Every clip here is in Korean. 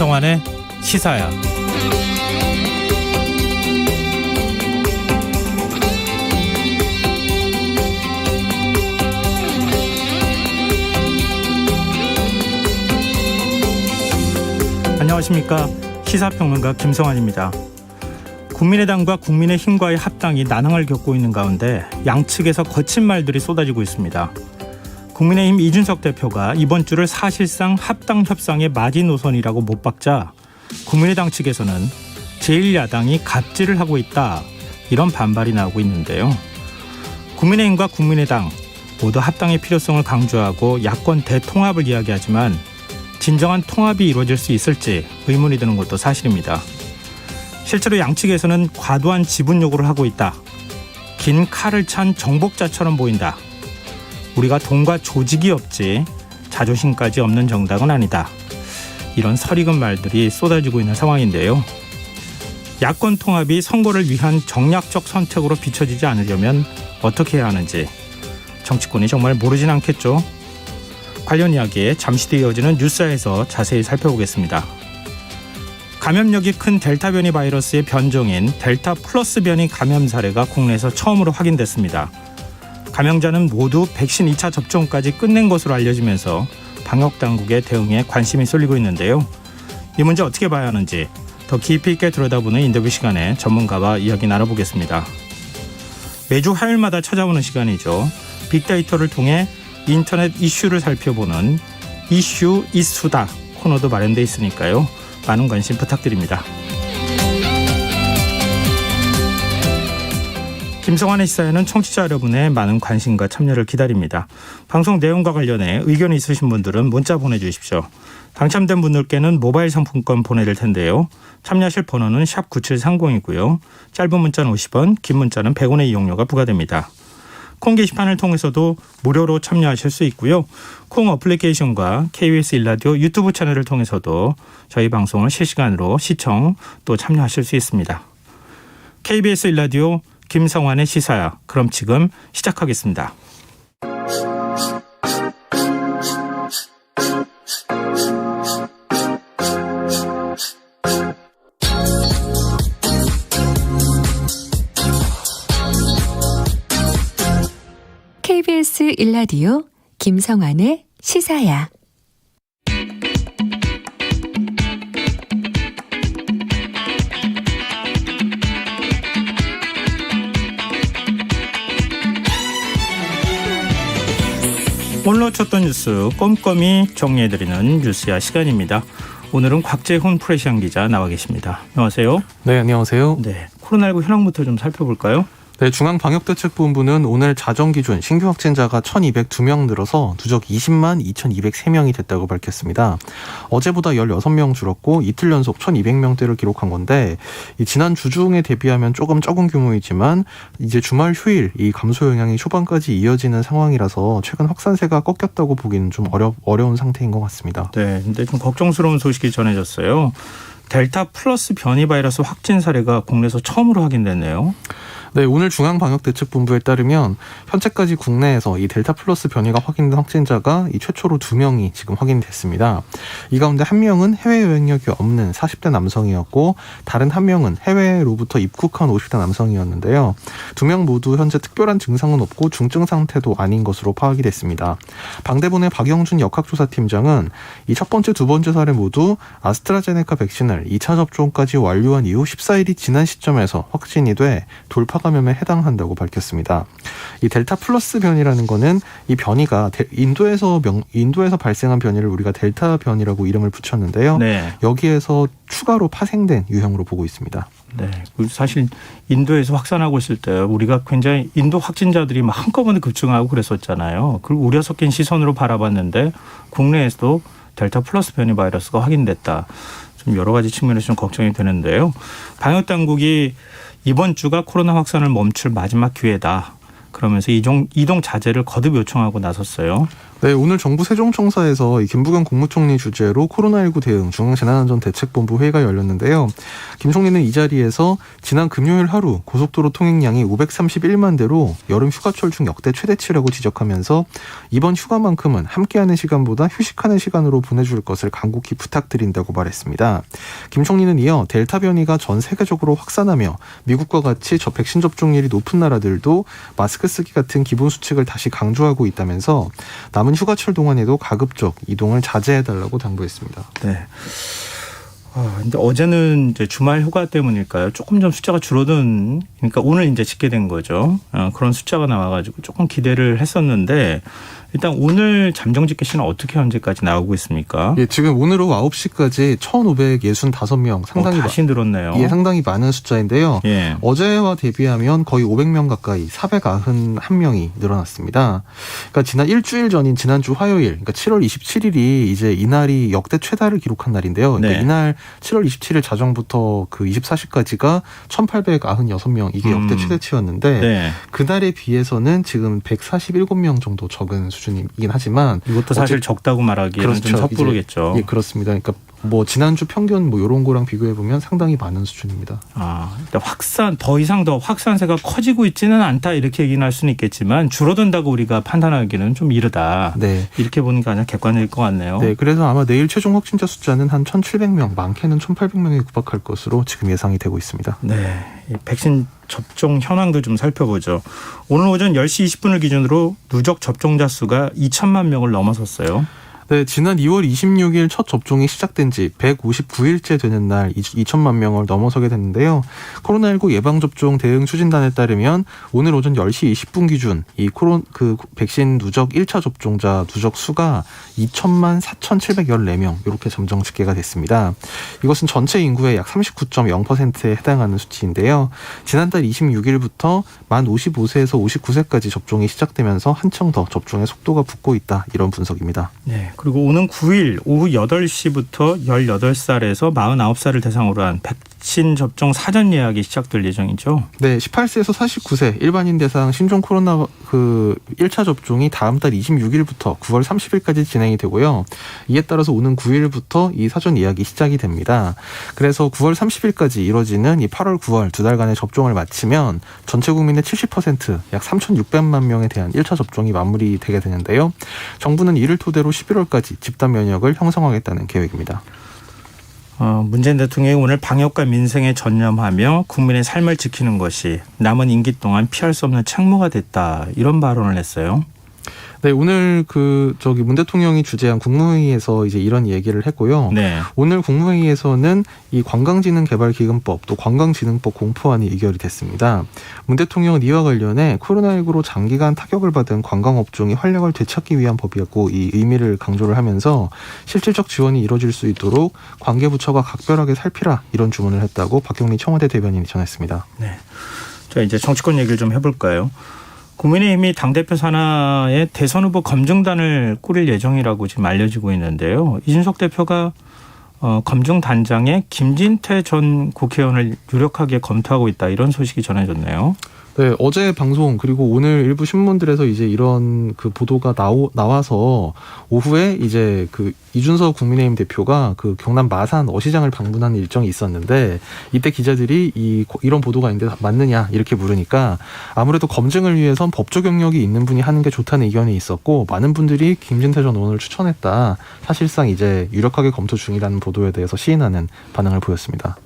김성환의 시사야. 안녕하십니까. 시사평론가 김성환입니다. 국민의당과 국민의힘과의 합당이 난항을 겪고 있는 가운데 양측에서 거친 말들이 쏟아지고 있습니다. 국민의힘 이준석 대표가 이번 주를 사실상 합당 협상의 마지노선이라고 못 박자 국민의당 측에서는 제1야당이 갑질을 하고 있다, 이런 반발이 나오고 있는데요. 국민의힘과 국민의당 모두 합당의 필요성을 강조하고 야권 대통합을 이야기하지만 진정한 통합이 이루어질 수 있을지 의문이 드는 것도 사실입니다. 실제로 양측에서는 과도한 지분 요구를 하고 있다, 긴 칼을 찬 정복자처럼 보인다, 우리가 돈과 조직이 없지 자존심까지 없는 정당은 아니다, 이런 설익은 말들이 쏟아지고 있는 상황인데요. 야권 통합이 선거를 위한 정략적 선택으로 비춰지지 않으려면 어떻게 해야 하는지 정치권이 정말 모르진 않겠죠. 관련 이야기에 잠시 뒤에 이어지는 뉴스에서 자세히 살펴보겠습니다. 감염력이 큰 델타 변이 바이러스의 변종인 델타 플러스 변이 감염 사례가 국내에서 처음으로 확인됐습니다. 감염자는 모두 백신 2차 접종까지 끝낸 것으로 알려지면서 방역당국의 대응에 관심이 쏠리고 있는데요. 이 문제 어떻게 봐야 하는지 더 깊이 있게 들여다보는 인터뷰 시간에 전문가와 이야기 나눠보겠습니다. 매주 화요일마다 찾아오는 시간이죠. 빅데이터를 통해 인터넷 이슈를 살펴보는 이슈 이수다 코너도 마련되어 있으니까요. 많은 관심 부탁드립니다. 김성환의 시사에는 청취자 여러분의 많은 관심과 참여를 기다립니다. 방송 내용과 관련해 의견이 있으신 분들은 문자 보내주십시오. 당첨된 분들께는 모바일 상품권 보내드릴 텐데요. 참여하실 번호는 샵 9730이고요. 짧은 문자는 50원, 긴 문자는 100원의 이용료가 부과됩니다. 콩 게시판을 통해서도 무료로 참여하실 수 있고요. 콩 어플리케이션과 KBS 일라디오 유튜브 채널을 통해서도 저희 방송을 실시간으로 시청 또 참여하실 수 있습니다. KBS 일라디오 김성환의 시사야. 그럼 지금 시작하겠습니다. KBS 일라디오 김성환의 시사야. 오늘 놓쳤던 뉴스 꼼꼼히 정리해드리는 뉴스야 시간입니다. 오늘은 곽재훈 프레시안 기자 나와 계십니다. 안녕하세요. 네, 안녕하세요. 네, 코로나19 현황부터 좀 살펴볼까요? 네, 중앙방역대책본부는 오늘 자정기준 신규 확진자가 1,202명 늘어서 누적 20만 2,203명이 됐다고 밝혔습니다. 어제보다 16명 줄었고 이틀 연속 1,200명대를 기록한 건데 지난 주중에 대비하면 조금 적은 규모이지만 이제 주말 휴일 이 감소 영향이 초반까지 이어지는 상황이라서 최근 확산세가 꺾였다고 보기는 좀 어려운 상태인 것 같습니다. 네, 근데 좀 걱정스러운 소식이 전해졌어요. 델타 플러스 변이 바이러스 확진 사례가 국내에서 처음으로 확인됐네요. 네, 오늘 중앙방역대책본부에 따르면 현재까지 국내에서 이 델타 플러스 변이가 확인된 확진자가 이 최초로 2명이 지금 확인됐습니다. 이 가운데 1명은 해외 여행력이 없는 40대 남성이었고 다른 1명은 해외로부터 입국한 50대 남성이었는데요. 2명 모두 현재 특별한 증상은 없고 중증 상태도 아닌 것으로 파악이 됐습니다. 방대본의 박영준 역학조사팀장은 이 첫 번째, 두 번째 사례 모두 아스트라제네카 백신을 2차 접종까지 완료한 이후 14일이 지난 시점에서 확진이 돼 돌파 감염에 해당한다고 밝혔습니다. 이 델타 플러스 변이라는 거는 이 변이가 인도에서 발생한 변이를 우리가 델타 변이라고 이름을 붙였는데요. 네. 여기에서 추가로 파생된 유형으로 보고 있습니다. 네, 사실 인도에서 확산하고 있을 때 우리가 굉장히 인도 확진자들이 막 한꺼번에 급증하고 그랬었잖아요. 그걸 우려 섞인 시선으로 바라봤는데 국내에서도 델타 플러스 변이 바이러스가 확인됐다. 좀 여러 가지 측면에서 좀 걱정이 되는데요. 방역당국이 이번 주가 코로나 확산을 멈출 마지막 기회다, 그러면서 이동 자제를 거듭 요청하고 나섰어요. 네, 오늘 정부 세종청사에서 이 김부겸 국무총리 주재로 코로나19 대응 중앙재난안전대책본부 회의가 열렸는데요. 김 총리는 이 자리에서 지난 금요일 하루 고속도로 통행량이 531만 대로 여름 휴가철 중 역대 최대치라고 지적하면서 이번 휴가만큼은 함께하는 시간보다 휴식하는 시간으로 보내줄 것을 간곡히 부탁드린다고 말했습니다. 김 총리는 이어 델타 변이가 전 세계적으로 확산하며 미국과 같이 백신 접종률이 높은 나라들도 마스크 쓰기 같은 기본 수칙을 다시 강조하고 있다면서 남은 휴가철 동안에도 가급적 이동을 자제해달라고 당부했습니다. 네. 근데 어제는 이제 주말 휴가 때문일까요? 조금 좀 숫자가 줄어든, 그러니까 오늘 이제 집계 된 거죠. 그런 숫자가 나와가지고 조금 기대를 했었는데, 일단 오늘 잠정 집계시는 어떻게 현재까지 나오고 있습니까? 예, 지금 오늘 오후 9시까지 1,565명 상당히 다시 늘었네요. 예, 상당히 많은 숫자인데요. 예. 어제와 대비하면 거의 500명 가까이 491명이 늘어났습니다. 그러니까 지난 일주일 전인 지난주 화요일, 그러니까 7월 27일이 이제 이날이 역대 최다를 기록한 날인데요. 그러니까 네. 이날 7월 27일 자정부터 그 24시까지가 1,896명 이게 역대 최대치였는데 네. 그날에 비해서는 지금 147명 정도 적은 수준이긴 하지만 이것도 사실 적다고 말하기에는 좀 섣부르겠죠. 예, 그렇습니다. 그러니까 뭐 지난주 평균 뭐 이런 거랑 비교해 보면 상당히 많은 수준입니다. 일단 더 이상 더 확산세가 커지고 있지는 않다 이렇게 얘기는 할 수는 있겠지만 줄어든다고 우리가 판단하기는 좀 이르다. 네. 이렇게 보는 게 가장 객관일 것 같네요. 네, 그래서 아마 내일 최종 확진자 숫자는 한 1,700명, 많게는 1,800명에 구박할 것으로 지금 예상이 되고 있습니다. 네, 이 백신 접종 현황도 좀 살펴보죠. 오늘 오전 10시 20분을 기준으로 누적 접종자 수가 2천만 명을 넘어섰어요. 네, 지난 2월 26일 첫 접종이 시작된 지 159일째 되는 날 2천만 명을 넘어서게 됐는데요. 코로나19 예방접종 대응 추진단에 따르면 오늘 오전 10시 20분 기준 이 백신 누적 1차 접종자 누적 수가 2천만 4,714명 이렇게 잠정 집계가 됐습니다. 이것은 전체 인구의 약 39.0%에 해당하는 수치인데요. 지난달 26일부터 만 55세에서 59세까지 접종이 시작되면서 한층 더 접종의 속도가 붙고 있다 이런 분석입니다. 네. 그리고 오는 9일 오후 8시부터 18살에서 49살을 대상으로 한 백신 접종 사전 예약이 시작될 예정이죠. 네, 18세에서 49세 일반인 대상 신종 코로나 1차 접종이 다음 달 26일부터 9월 30일까지 진행이 되고요. 이에 따라서 오는 9일부터 이 사전 예약이 시작이 됩니다. 그래서 9월 30일까지 이뤄지는 이 8월, 9월 두 달간의 접종을 마치면 전체 국민의 70%, 약 3,600만 명에 대한 1차 접종이 마무리되게 되는데요. 정부는 이를 토대로 11월까지 집단 면역을 형성하겠다는 계획입니다. 문재인 대통령이 오늘 방역과 민생에 전념하며 국민의 삶을 지키는 것이 남은 임기 동안 피할 수 없는 책무가 됐다. 이런 발언을 했어요. 네, 오늘 문 대통령이 주재한 국무회의에서 이제 이런 얘기를 했고요. 네. 오늘 국무회의에서는 이 관광진흥개발기금법 또 관광진흥법 공포안이 의결이 됐습니다. 문 대통령은 이와 관련해 코로나19로 장기간 타격을 받은 관광업종이 활력을 되찾기 위한 법이었고 이 의미를 강조를 하면서 실질적 지원이 이루어질 수 있도록 관계부처가 각별하게 살피라 이런 주문을 했다고 박경미 청와대 대변인이 전했습니다. 네. 자, 이제 정치권 얘기를 좀 해볼까요? 국민의힘이 당대표 산하에 대선 후보 검증단을 꾸릴 예정이라고 지금 알려지고 있는데요. 이준석 대표가 검증단장에 김진태 전 국회의원을 유력하게 검토하고 있다. 이런 소식이 전해졌네요. 네, 어제 방송 그리고 오늘 일부 신문들에서 이제 이런 보도가 나와서 오후에 이제 이준석 국민의힘 대표가 경남 마산 어시장을 방문하는 일정이 있었는데 이때 기자들이 이런 보도가 있는데 맞느냐 이렇게 물으니까 아무래도 검증을 위해선 법조 경력이 있는 분이 하는 게 좋다는 의견이 있었고 많은 분들이 김진태 전 의원을 추천했다. 사실상 이제 유력하게 검토 중이라는 보도에 대해서 시인하는 반응을 보였습니다.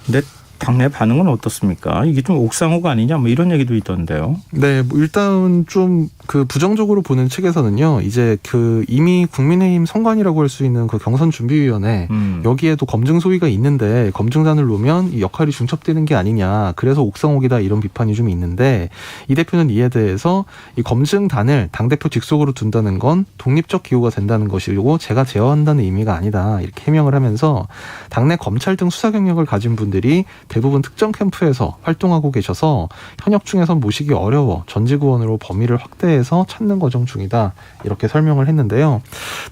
근데 당내 반응은 어떻습니까? 이게 좀 옥상호가 아니냐 뭐 이런 얘기도 있던데요. 네, 일단 좀 부정적으로 보는 측에서는요. 이제 이미 국민의힘 선관위라고 할 수 있는 경선준비위원회 여기에도 검증 소위가 있는데 검증단을 놓으면 이 역할이 중첩되는 게 아니냐. 그래서 옥상옥이다 이런 비판이 좀 있는데 이 대표는 이에 대해서 이 검증단을 당대표 직속으로 둔다는 건 독립적 기호가 된다는 것이고 제가 제어한다는 의미가 아니다. 이렇게 해명을 하면서 당내 검찰 등 수사 경력을 가진 분들이 대부분 특정 캠프에서 활동하고 계셔서 현역 중에선 모시기 어려워 전지구원으로 범위를 확대해서 찾는 과정 중이다. 이렇게 설명을 했는데요.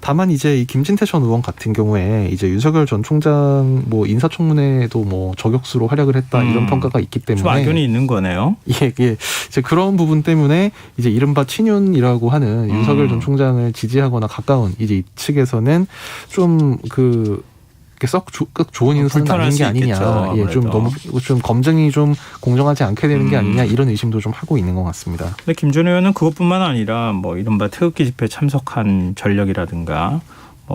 다만 이제 이 김진태 전 의원 같은 경우에 이제 윤석열 전 총장 뭐 인사청문회도 뭐 저격수로 활약을 했다 이런 평가가 있기 때문에 좀 악연이 있는 거네요. 예, 이제 그런 부분 때문에 이제 이른바 친윤이라고 하는 윤석열 전 총장을 지지하거나 가까운 이제 이 측에서는 좀 썩 좋은 인사는 아닌 게 아니냐. 있겠죠, 예, 좀 너무 좀 검증이 좀 공정하지 않게 되는 게 아니냐 이런 의심도 좀 하고 있는 것 같습니다. 근데 김 전 의원은 그것뿐만 아니라 뭐 이른바 태극기 집회 참석한 전력이라든가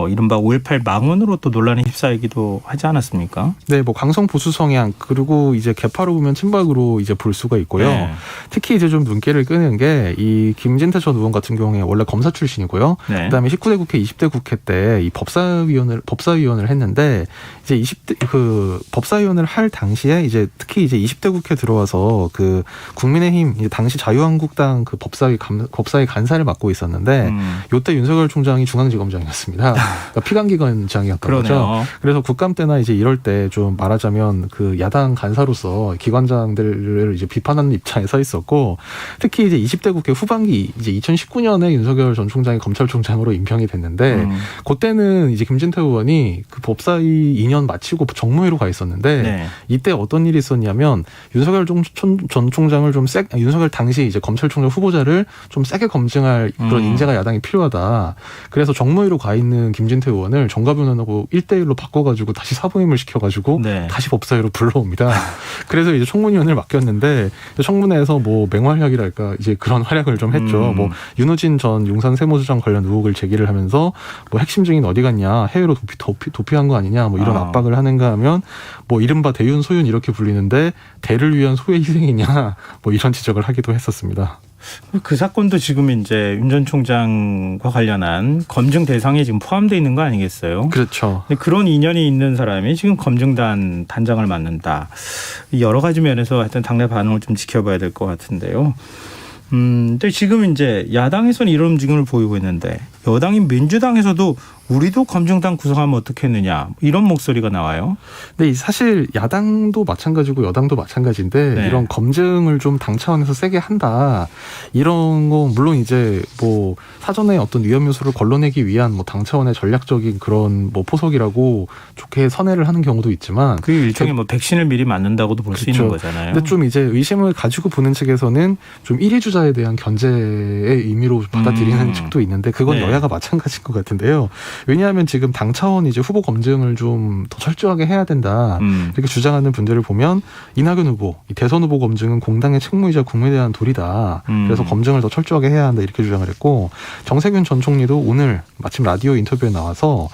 이른바 5.18 망언으로 또 논란에 휩싸이기도 하지 않았습니까? 네, 뭐 강성 보수 성향 그리고 이제 개파로 보면 친박으로 이제 볼 수가 있고요. 네. 특히 이제 좀 눈길을 끄는 게 이 김진태 전 의원 같은 경우에 원래 검사 출신이고요. 네. 그다음에 19대 국회, 20대 국회 때 이 법사위원을 했는데 이제 20대 법사위원을 할 당시에 이제 특히 이제 20대 국회 들어와서 국민의힘 이제 당시 자유한국당 법사위 간사를 맡고 있었는데 요때 윤석열 총장이 중앙지검장이었습니다. 그러니까 피감기관장이었던 거죠. 그래서 국감 때나 이제 이럴 때 좀 말하자면 야당 간사로서 기관장들을 이제 비판하는 입장에 서 있었고 특히 이제 20대 국회 후반기 이제 2019년에 윤석열 전 총장이 검찰총장으로 임명이 됐는데 그때는 이제 김진태 의원이 법사위 2년 마치고 정무회로 가 있었는데 네. 이때 어떤 일이 있었냐면 윤석열 전 총장을 윤석열 당시 이제 검찰총장 후보자를 좀 세게 검증할 그런 인재가 야당이 필요하다. 그래서 정무회로 가 있는 김진태 의원을 정가변호하고 1대1로 바꿔가지고 다시 사부임을 시켜가지고 네. 다시 법사위로 불러옵니다. 그래서 이제 청문위원을 맡겼는데 청문회에서 뭐 맹활약이랄까 이제 그런 활약을 좀 했죠. 뭐 윤호진 전 용산 세무조장 관련 의혹을 제기를 하면서 뭐 핵심 증인 어디 갔냐, 해외로 도피한 거 아니냐, 뭐 이런 압박을 하는가 하면 뭐 이른바 대윤 소윤 이렇게 불리는데 대를 위한 소의 희생이냐, 뭐 이런 지적을 하기도 했었습니다. 그 사건도 지금 이제 윤 전 총장과 관련한 검증 대상에 지금 포함되어 있는 거 아니겠어요? 그렇죠. 근데 그런 인연이 있는 사람이 지금 검증단 단장을 맡는다. 여러 가지 면에서 하여튼 당내 반응을 좀 지켜봐야 될 것 같은데요. 근데 지금 이제 야당에서는 이런 움직임을 보이고 있는데 여당인 민주당에서도 우리도 검증단 구성하면 어떻겠느냐 이런 목소리가 나와요. 근데 사실 야당도 마찬가지고 여당도 마찬가지인데 네. 이런 검증을 좀 당 차원에서 세게 한다. 이런 거 물론 이제 뭐 사전에 어떤 위험 요소를 걸러내기 위한 뭐 당 차원의 전략적인 그런 뭐 포석이라고 좋게 선회를 하는 경우도 있지만 그 일종의 뭐 백신을 미리 맞는다고도 볼 수 그렇죠. 있는 거잖아요. 근데 좀 이제 의심을 가지고 보는 측에서는 좀 1위 주자에 대한 견제의 의미로 받아들이는 측도 있는데 그건 네. 여야가 마찬가지인 것 같은데요. 왜냐하면 지금 당 차원 이제 후보 검증을 좀 더 철저하게 해야 된다. 이렇게 주장하는 분들을 보면 이낙연 후보, 이 대선 후보 검증은 공당의 책무이자 국민에 대한 도리다. 그래서 검증을 더 철저하게 해야 한다. 이렇게 주장을 했고 정세균 전 총리도 오늘 마침 라디오 인터뷰에 나와서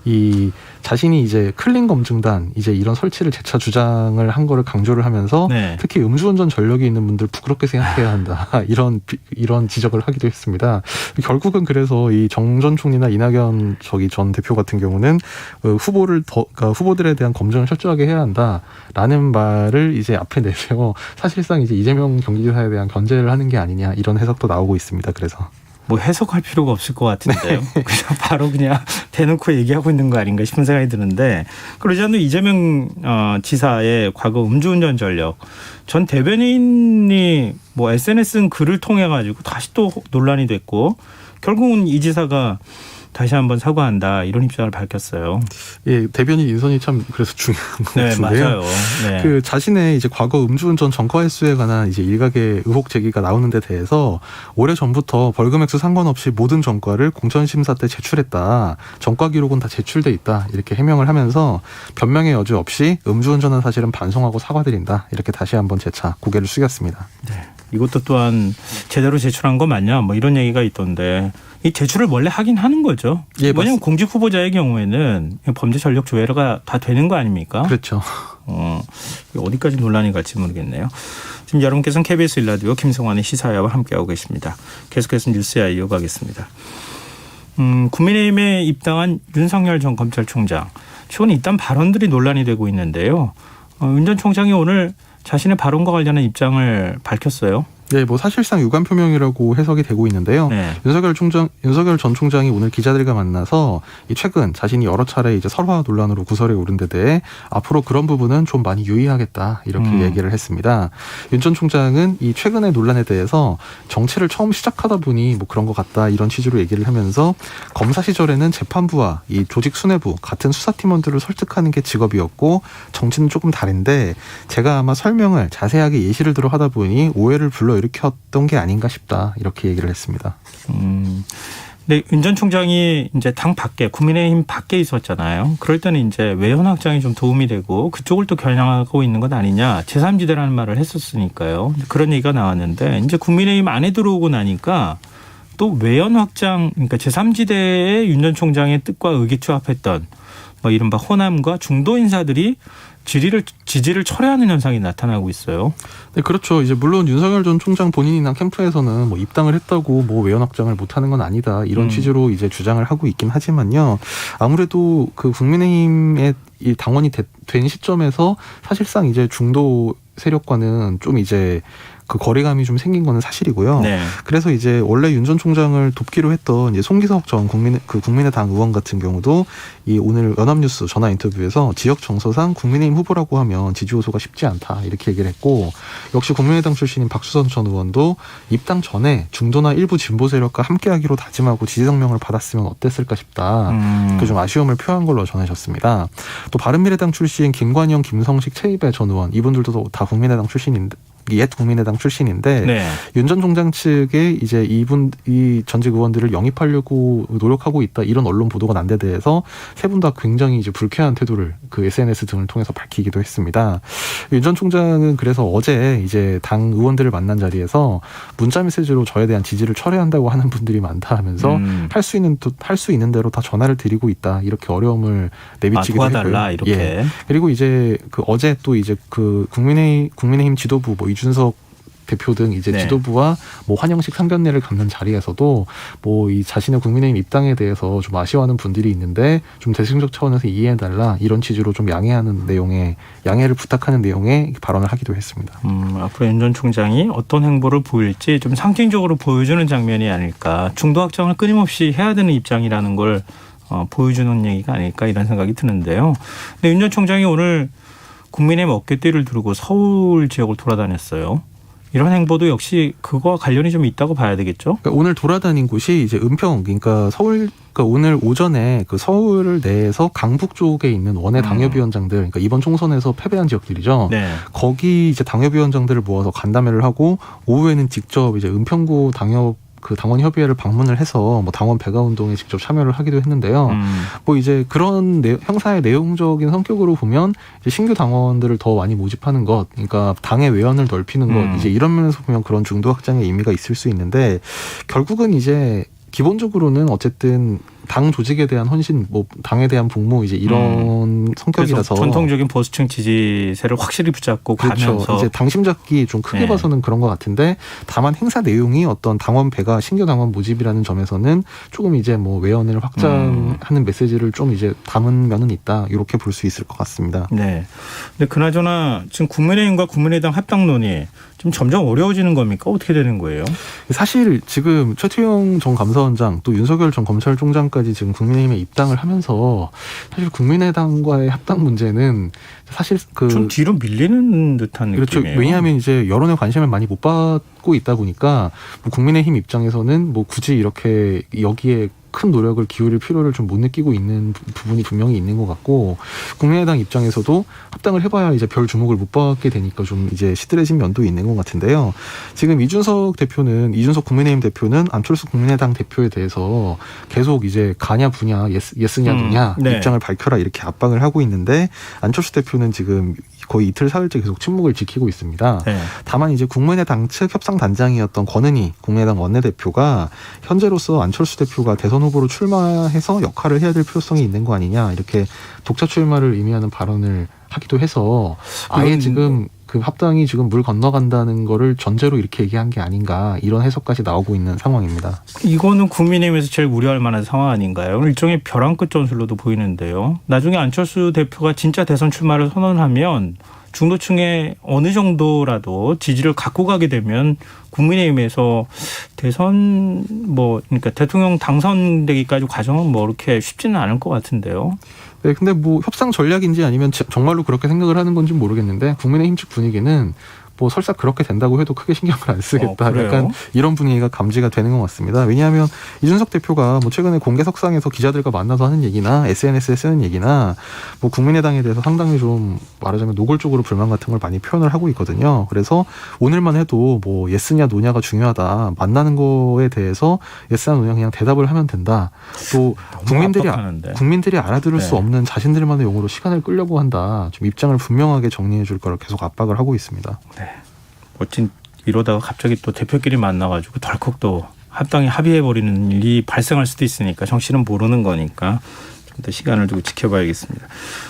이 자신이 이제 클린 검증단 이제 이런 설치를 재차 주장을 한 거를 강조를 하면서 네. 특히 음주운전 전력이 있는 분들 부끄럽게 생각해야 한다. 이런 지적을 하기도 했습니다. 결국은 그래서 이 정 전 총리나 이낙연 전 대표 같은 경우는 그러니까 후보들에 대한 검증을 철저하게 해야 한다라는 말을 이제 앞에 내세워 사실상 이제 이재명 경기지사에 대한 견제를 하는 게 아니냐 이런 해석도 나오고 있습니다. 그래서. 뭐 해석할 필요가 없을 것 같은데요. 그냥 바로 그냥 대놓고 얘기하고 있는 거 아닌가 싶은 생각이 드는데 그러지 않아도 이재명 지사의 과거 음주운전 전력 전 대변인이 뭐 SNS는 글을 통해 가지고 다시 또 논란이 됐고 결국은 이 지사가 다시 한번 사과한다 이런 입장을 밝혔어요. 예, 대변인 인선이 참 그래서 중요한 것 네, 같은데요. 맞아요. 네. 자신의 이제 과거 음주운전 전과 횟수에 관한 이제 일각의 의혹 제기가 나오는 데 대해서 오래 전부터 벌금 액수 상관없이 모든 전과를 공천 심사 때 제출했다. 전과 기록은 다 제출돼 있다. 이렇게 해명을 하면서 변명의 여지 없이 음주운전한 사실은 반성하고 사과드린다. 이렇게 다시 한번 재차 고개를 숙였습니다. 네. 이것도 또한 제대로 제출한 거 맞냐 뭐 이런 얘기가 있던데 이 제출을 원래 하긴 하는 거죠. 예, 왜냐하면 공직 후보자의 경우에는 범죄 전력 조회가 다 되는 거 아닙니까? 그렇죠. 어디까지 논란이 갈지 모르겠네요. 지금 여러분께서는 KBS 1라디오 김성환의 시사야와 함께하고 계십니다. 계속해서 뉴스야 이어가겠습니다. 국민의힘에 입당한 윤석열 전 검찰총장. 최근 이딴 발언들이 논란이 되고 있는데요. 윤 전 총장이 오늘 자신의 발언과 관련한 입장을 밝혔어요. 네, 뭐 사실상 유감 표명이라고 해석이 되고 있는데요. 네. 윤석열 전 총장이 오늘 기자들과 만나서 최근 자신이 여러 차례 이제 설화 논란으로 구설에 오른 데 대해 앞으로 그런 부분은 좀 많이 유의하겠다 이렇게 얘기를 했습니다. 윤 전 총장은 이 최근의 논란에 대해서 정치를 처음 시작하다 보니 뭐 그런 것 같다 이런 취지로 얘기를 하면서 검사 시절에는 재판부와 이 조직 수뇌부 같은 수사팀원들을 설득하는 게 직업이었고 정치는 조금 다른데 제가 아마 설명을 자세하게 예시를 들어 하다 보니 오해를 불러일으켰던 게 아닌가 싶다 이렇게 얘기를 했습니다. 근데 윤 전 총장이 이제 당 밖에 국민의힘 밖에 있었잖아요. 그럴 때는 이제 외연 확장이 좀 도움이 되고 그쪽을 또 겨냥하고 있는 것 아니냐 제3지대라는 말을 했었으니까요. 그런 얘기가 나왔는데 이제 국민의힘 안에 들어오고 나니까 또 외연 확장 그러니까 제3지대에 윤 전 총장의 뜻과 의기투합했던 뭐 이른바 호남과 중도 인사들이 지지를 철회하는 현상이 나타나고 있어요. 네, 그렇죠. 이제 물론 윤석열 전 총장 본인이나 캠프에서는 뭐 입당을 했다고 뭐 외연 확장을 못하는 건 아니다 이런 취지로 이제 주장을 하고 있긴 하지만요. 아무래도 그 국민의힘의 이 당원이 된 시점에서 사실상 이제 중도 세력과는 좀 이제 그 거리감이 좀 생긴 거는 사실이고요. 네. 그래서 이제 원래 윤 전 총장을 돕기로 했던 이제 송기석 전 국민의당 의원 같은 경우도 이 오늘 연합뉴스 전화 인터뷰에서 지역 정서상 국민의힘 후보라고 하면 지지 호소가 쉽지 않다 이렇게 얘기를 했고 역시 국민의당 출신인 박수선 전 의원도 입당 전에 중도나 일부 진보 세력과 함께하기로 다짐하고 지지 성명을 받았으면 어땠을까 싶다. 그 좀 아쉬움을 표한 걸로 전해졌습니다. 또 바른미래당 출신 김관영, 김성식, 최이배 전 의원 이분들도 다 국민의당 출신인데. 옛 국민의당 출신인데 네. 윤 전 총장 측에 이제 이 전직 의원들을 영입하려고 노력하고 있다 이런 언론 보도가 난 데 대해서 세 분 다 굉장히 이제 불쾌한 태도를 그 SNS 등을 통해서 밝히기도 했습니다. 윤 전 총장은 그래서 어제 이제 당 의원들을 만난 자리에서 문자 메시지로 저에 대한 지지를 철회한다고 하는 분들이 많다 하면서 할 수 있는 대로 다 전화를 드리고 있다 이렇게 어려움을 내비치기도 도와달라 했고요. 이렇게. 예. 그리고 이제 그 어제 또 이제 그 국민의힘 지도부 뭐 이준석 대표 등 이제 네. 지도부와 뭐 환영식 상견례를 갖는 자리에서도 뭐 이 자신의 국민의힘 입당에 대해서 좀 아쉬워하는 분들이 있는데 좀 대승적 차원에서 이해해달라 이런 취지로 좀 양해를 부탁하는 내용의 발언을 하기도 했습니다. 앞으로 윤 전 총장이 어떤 행보를 보일지 좀 상징적으로 보여주는 장면이 아닐까. 중도 확장을 끊임없이 해야 되는 입장이라는 걸 보여주는 얘기가 아닐까 이런 생각이 드는데요. 근데 윤 전 총장이 오늘 국민의힘 어깨띠를 두르고 서울 지역을 돌아다녔어요. 이런 행보도 역시 그거와 관련이 좀 있다고 봐야 되겠죠? 그러니까 오늘 돌아다닌 곳이 이제 은평, 그러니까 오늘 오전에 그 서울 내에서 강북 쪽에 있는 원외 당협위원장들, 그러니까 이번 총선에서 패배한 지역들이죠. 네. 거기 이제 당협위원장들을 모아서 간담회를 하고 오후에는 직접 이제 은평구 당원협의회를 방문을 해서 뭐 당원 배가 운동에 직접 참여를 하기도 했는데요. 뭐 이제 그런 행사의 내용적인 성격으로 보면 이제 신규 당원들을 더 많이 모집하는 것, 그러니까 당의 외연을 넓히는 것, 이제 이런 면에서 보면 그런 중도 확장의 의미가 있을 수 있는데 결국은 이제 기본적으로는 어쨌든 당 조직에 대한 헌신, 뭐 당에 대한 복무 이제 이런 성격이라서 전통적인 보수층 지지세를 확실히 붙잡고 그렇죠. 가면서 이제 당심 잡기 좀 크게 네. 봐서는 그런 것 같은데 다만 행사 내용이 어떤 당원 배가 신규 당원 모집이라는 점에서는 조금 이제 뭐 외연을 확장하는 메시지를 좀 이제 담은 면은 있다 이렇게 볼 수 있을 것 같습니다. 네. 근데 그나저나 지금 국민의힘과 국민의당 합당론이 좀 점점 어려워지는 겁니까? 어떻게 되는 거예요? 사실 지금 최태용 전 감사원장 또 윤석열 전 검찰총장까지 지금 국민의힘에 입당을 하면서 사실 국민의당과의 합당 문제는 사실 좀 뒤로 밀리는 듯한 그렇죠. 느낌이에요. 왜냐하면 이제 여론의 관심을 많이 못 받고 있다 보니까 뭐 국민의힘 입장에서는 뭐 굳이 이렇게 여기에 큰 노력을 기울일 필요를 좀 못 느끼고 있는 부분이 분명히 있는 것 같고 국민의당 입장에서도 합당을 해봐야 이제 별 주목을 못 받게 되니까 좀 이제 시들해진 면도 있는 것 같은데요. 지금 이준석 국민의힘 대표는 안철수 국민의당 대표에 대해서 계속 이제 가냐 부냐 예스냐 노냐 네. 입장을 밝혀라 이렇게 압박을 하고 있는데 안철수 대표는 지금 거의 이틀 사흘째 계속 침묵을 지키고 있습니다. 네. 다만 이제 국민의당 측 협상단장이었던 권은희 국민의당 원내대표가 현재로서 안철수 대표가 대선 후보로 출마해서 역할을 해야 될 필요성이 있는 거 아니냐 이렇게 독자 출마를 의미하는 발언을 하기도 해서 아예 지금 그 합당이 지금 물 건너간다는 거를 전제로 이렇게 얘기한 게 아닌가 이런 해석까지 나오고 있는 상황입니다. 이거는 국민의힘에서 제일 우려할 만한 상황 아닌가요? 일종의 벼랑 끝 전술로도 보이는데요. 나중에 안철수 대표가 진짜 대선 출마를 선언하면 중도층에 어느 정도라도 지지를 갖고 가게 되면 국민의힘에서 대선 그러니까 대통령 당선되기까지 과정은 그렇게 쉽지는 않을 것 같은데요. 네, 근데 협상 전략인지 아니면 정말로 그렇게 생각을 하는 건지 모르겠는데 국민의힘 측 분위기는 설사 그렇게 된다고 해도 크게 신경을 안 쓰겠다. 약간 이런 분위기가 감지가 되는 것 같습니다. 왜냐하면 이준석 대표가 최근에 공개석상에서 기자들과 만나서 하는 얘기나 SNS에 쓰는 얘기나 국민의당에 대해서 상당히 좀 말하자면 노골적으로 불만 같은 걸 많이 표현을 하고 있거든요. 그래서 오늘만 해도 예스냐 노냐가 중요하다. 만나는 거에 대해서 예스냐 노냐 그냥 대답을 하면 된다. 또 국민들이 알아들을 수 없는 자신들만의 용어로 시간을 끌려고 한다. 좀 입장을 분명하게 정리해 줄 거를 계속 압박을 하고 있습니다. 네. 멋진 이러다가 갑자기 또 대표끼리 만나가지고 덜컥 또 합당이 합의해버리는 일이 발생할 수도 있으니까 정치는 모르는 거니까 좀 더 시간을 두고 지켜봐야겠습니다.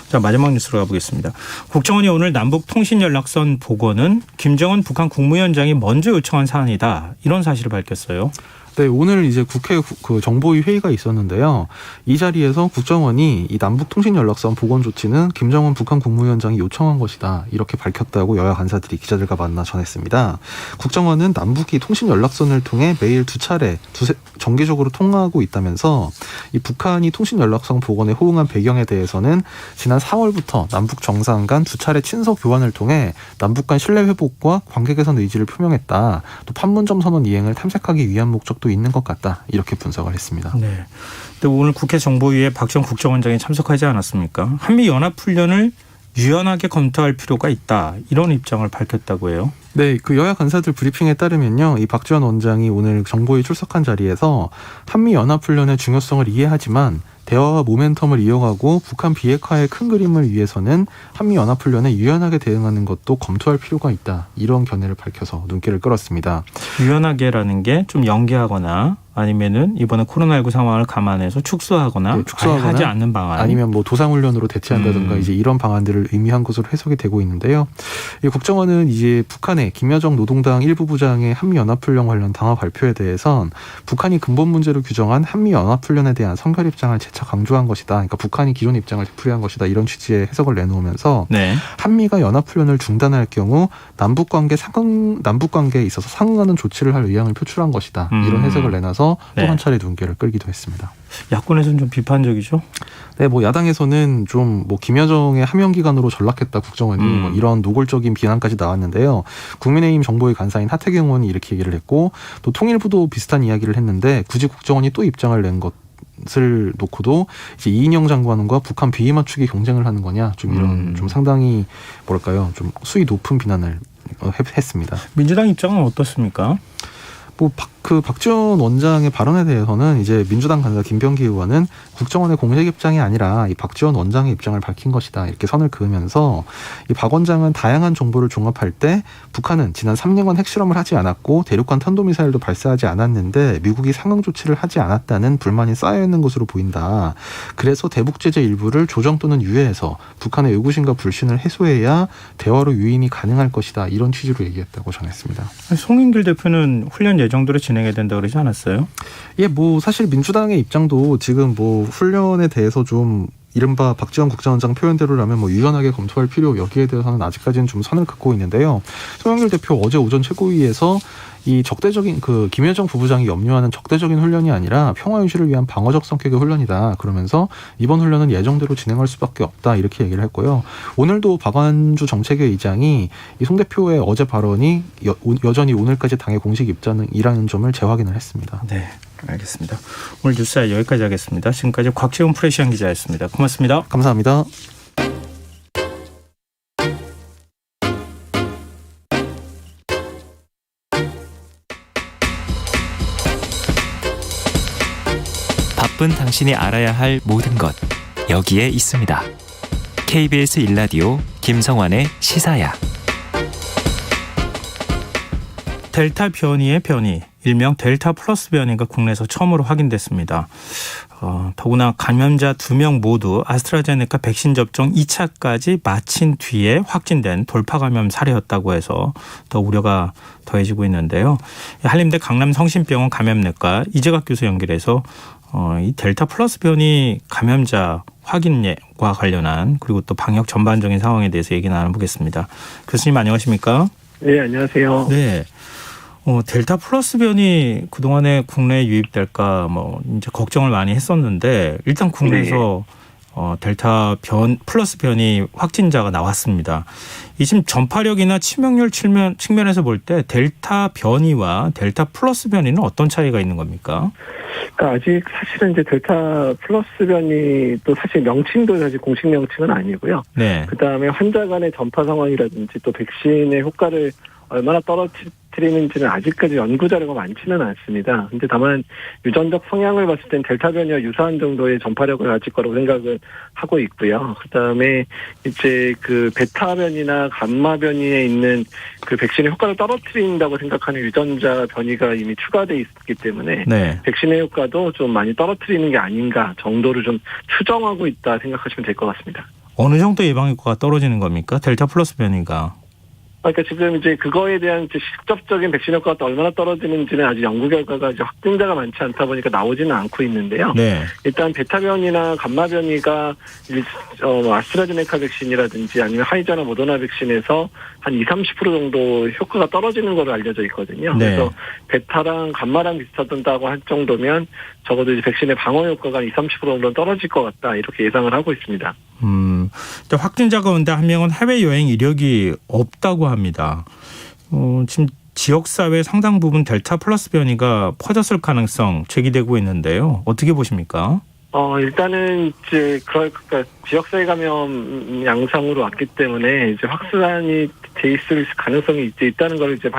자, 마지막 뉴스로 가보겠습니다. 국정원이 오늘 남북통신연락선 복원은 김정은 북한 국무위원장이 먼저 요청한 사안이다. 이런 사실을 밝혔어요. 네, 오늘 이제 국회 정보위 회의가 있었는데요. 이 자리에서 국정원이 이 남북통신연락선 복원 조치는 김정은 북한 국무위원장이 요청한 것이다. 이렇게 밝혔다고 여야 간사들이 기자들과 만나 전했습니다. 국정원은 남북이 통신연락선을 통해 매일 두 차례 정기적으로 통화하고 있다면서 이 북한이 통신연락선 복원에 호응한 배경에 대해서는 지난 4월부터 남북 정상 간 두 차례 친서 교환을 통해 남북 간 신뢰 회복과 관계 개선 의지를 표명했다. 또 판문점 선언 이행을 탐색하기 위한 목적도 있는 것 같다. 이렇게 분석을 했습니다. 네. 근데 오늘 국회 정보위에 박지원 국정원장이 참석하지 않았습니까? 한미 연합훈련을 유연하게 검토할 필요가 있다. 이런 입장을 밝혔다고 해요. 네, 여야 간사들 브리핑에 따르면요. 이 박지원 원장이 오늘 정보위 출석한 자리에서 한미 연합훈련의 중요성을 이해하지만 대화와 모멘텀을 이어가고 북한 비핵화의 큰 그림을 위해서는 한미 연합훈련에 유연하게 대응하는 것도 검토할 필요가 있다. 이런 견해를 밝혀서 눈길을 끌었습니다. 유연하게라는 게 좀 연기하거나 아니면은 이번에 코로나19 상황을 감안해서 축소하거나 하지 않는 방안, 아니면 도상훈련으로 대체한다든가 이제 이런 방안들을 의미한 것으로 해석이 되고 있는데요. 이 국정원은 이제 북한의 김여정 노동당 일부 부장의 한미 연합훈련 관련 당화 발표에 대해선 북한이 근본 문제로 규정한 한미 연합훈련에 대한 선결 입장을 재차 강조한 것이다. 그러니까 북한이 기존 입장을 되풀이한 것이다. 이런 취지의 해석을 내놓으면서 한미가 연합훈련을 중단할 경우 남북 관계에 있어서 상응하는 조치를 할 의향을 표출한 것이다. 이런 해석을 내놔서 또 한 차례 눈길을 끌기도 했습니다. 야권에서는 좀 비판적이죠? 네, 야당에서는 좀 김여정의 하명 기간으로 전락했다 국정원이 이런 노골적인 비난까지 나왔는데요. 국민의힘 정보위 간사인 하태경 의원이 이렇게 얘기를 했고 또 통일부도 비슷한 이야기를 했는데 굳이 국정원이 또 입장을 낸 것을 놓고도 이제 이인영 장관과 북한 비위 맞추기 경쟁을 하는 거냐 좀 이런 좀 상당히 좀 수위 높은 비난을 했습니다. 민주당 입장은 어떻습니까? 박지원 원장의 발언에 대해서는 이제 민주당 간사 김병기 의원은 국정원의 공식 입장이 아니라 이 박지원 원장의 입장을 밝힌 것이다. 이렇게 선을 그으면서 이 박 원장은 다양한 정보를 종합할 때 북한은 지난 3년간 핵실험을 하지 않았고 대륙간 탄도미사일도 발사하지 않았는데 미국이 상응 조치를 하지 않았다는 불만이 쌓여있는 것으로 보인다. 그래서 대북 제재 일부를 조정 또는 유예해서 북한의 의구심과 불신을 해소해야 대화로 유인이 가능할 것이다. 이런 취지로 얘기했다고 전했습니다. 송영길 대표는 훈련 예정대로 진행해야 된다 그러지 않았어요? 예, 사실 민주당의 입장도 지금 훈련에 대해서 좀 이른바 박지원 국정원장 표현대로라면 유연하게 검토할 필요 여기에 대해서는 아직까지는 좀 선을 긋고 있는데요. 송영길 대표 어제 오전 최고위에서 이 적대적인 김여정 부부장이 염려하는 적대적인 훈련이 아니라 평화 유지를 위한 방어적 성격의 훈련이다. 그러면서 이번 훈련은 예정대로 진행할 수밖에 없다. 이렇게 얘기를 했고요. 오늘도 박완주 정책위 의장이 이 송 대표의 어제 발언이 여전히 오늘까지 당의 공식 입장이라는 점을 재확인을 했습니다. 네, 알겠습니다. 오늘 뉴스 여기까지 하겠습니다. 지금까지 곽재훈 프레시안 기자였습니다. 고맙습니다. 감사합니다. 바쁜 당신이 알아야 할 모든 것 여기에 있습니다. KBS 1라디오 김성환의 시사야. 델타 변이의 변이, 일명 델타 플러스 변이가 국내에서 처음으로 확인됐습니다. 더구나 감염자 2명 모두 아스트라제네카 백신 접종 2차까지 마친 뒤에 확진된 돌파 감염 사례였다고 해서 더 우려가 더해지고 있는데요. 한림대 강남성심병원 감염내과 이재각 교수 연결해서 이 델타 플러스 변이 감염자 확인과 관련한 그리고 또 방역 전반적인 상황에 대해서 얘기 나눠보겠습니다. 교수님 안녕하십니까? 네, 안녕하세요. 네. 델타 플러스 변이 그동안에 국내에 유입될까 이제 걱정을 많이 했었는데 일단 국내에서 델타 플러스 변이 확진자가 나왔습니다. 이 지금 전파력이나 치명률 측면에서 볼 때 델타 변이와 델타 플러스 변이는 어떤 차이가 있는 겁니까? 그러니까 아직 사실은 이제 델타 플러스 변이도 사실 명칭도 사실 공식 명칭은 아니고요. 네. 그 다음에 환자 간의 전파 상황이라든지 또 백신의 효과를 얼마나 떨어뜨리는지는 아직까지 연구 자료가 많지는 않습니다. 근데 다만 유전적 성향을 봤을 땐 델타 변이와 유사한 정도의 전파력을 가질 거라고 생각을 하고 있고요. 그 다음에 이제 그 베타 변이나 감마 변이에 있는 그 백신의 효과를 떨어뜨린다고 생각하는 유전자 변이가 이미 추가돼 있기 때문에 네. 백신의 효과도 좀 많이 떨어뜨리는 게 아닌가 정도를 좀 추정하고 있다 생각하시면 될 것 같습니다. 어느 정도 예방 효과가 떨어지는 겁니까? 델타 플러스 변이가. 그러니까 지금 이제 그거에 대한 직접적인 백신 효과가 얼마나 떨어지는지는 아직 연구 결과가 이제 확진자가 많지 않다 보니까 나오지는 않고 있는데요. 네. 일단 베타 변이나 감마 변이가 아스트라제네카 백신이라든지 아니면 화이자나 모더나 백신에서 한 20-30% 정도 효과가 떨어지는 걸로 알려져 있거든요. 네. 그래서 베타랑 감마랑 비슷하다고 할 정도면 적어도 이제 백신의 방어 효과가 20-30% 정도 떨어질 것 같다 이렇게 예상을 하고 있습니다. 확진자 가운데 한 명은 해외여행 이력이 없다고 합니다. 지금 지역사회 상당 부분 델타 플러스 변이가 퍼졌을 가능성 제기되고 있는데요. 어떻게 보십니까? 일단은 이제 그러니까 지역사회 감염 양상으로 왔기 때문에 이제 확산이 돼 있을 가능성이 이제 있다는 걸 이제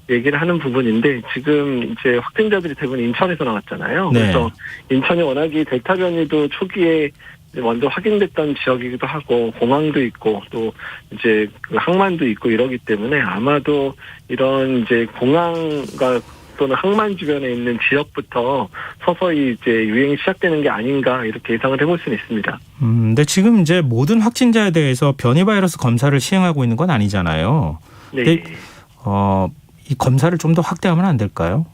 얘기를 하는 부분인데 지금 이제 확진자들이 대부분 인천에서 나왔잖아요. 네. 그래서 인천이 워낙에 델타 변이도 초기에 먼저 확인됐던 지역이기도 하고 공항도 있고 또 이제 그 항만도 있고 이러기 때문에 아마도 이런 이제 공항과 또는 항만 주변에 있는 지역부터 서서히 이제 유행이 시작되는 게 아닌가 이렇게 예상을 해볼 수는 있습니다. 근데 지금 이제 모든 확진자에 대해서 변이 바이러스 검사를 시행하고 있는 건 아니잖아요. 네. 근데, 이 검사를 좀 더 확대하면 안 될까요?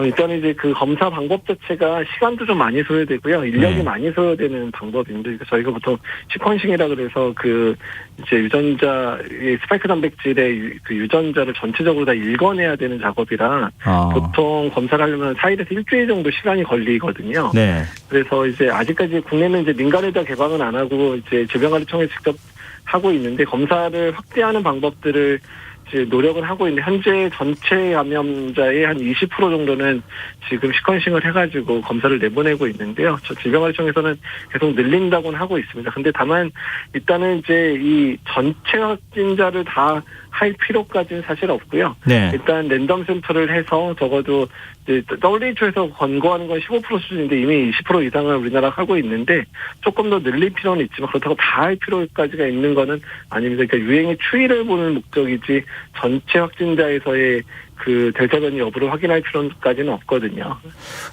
일단 이제 그 검사 방법 자체가 시간도 좀 많이 소요되고요. 인력이 네. 많이 많이 소요되는 방법인데, 저희가 보통 시퀀싱이라 그래서 그 이제 유전자의 스파이크 단백질의 그 유전자를 전체적으로 다 읽어내야 되는 작업이라 보통 검사를 하려면 4일에서 일주일 정도 시간이 걸리거든요. 네. 그래서 이제 아직까지 국내는 이제 민간에다 개방은 안 하고 이제 질병관리청에 직접 하고 있는데 검사를 확대하는 방법들을 이제 노력을 하고 있는데 현재 전체 감염자의 한 20% 정도는 지금 시퀀싱을 해가지고 검사를 내보내고 있는데요. 저 질병관리청에서는 계속 늘린다고는 하고 있습니다. 근데 다만 일단은 이제 이 전체 확진자를 다 할 필요까지는 사실 없고요. 네. 일단 랜덤 샘플을 해서 적어도 이제 WHO에서 권고하는 건 15% 수준인데 이미 20% 이상을 우리나라가 하고 있는데 조금 더 늘릴 필요는 있지만 그렇다고 다 할 필요까지가 있는 거는 아닙니다. 그러니까 유행의 추이를 보는 목적이지 전체 확진자에서의 그 델타 변이 여부를 확인할 필요까지는 없거든요.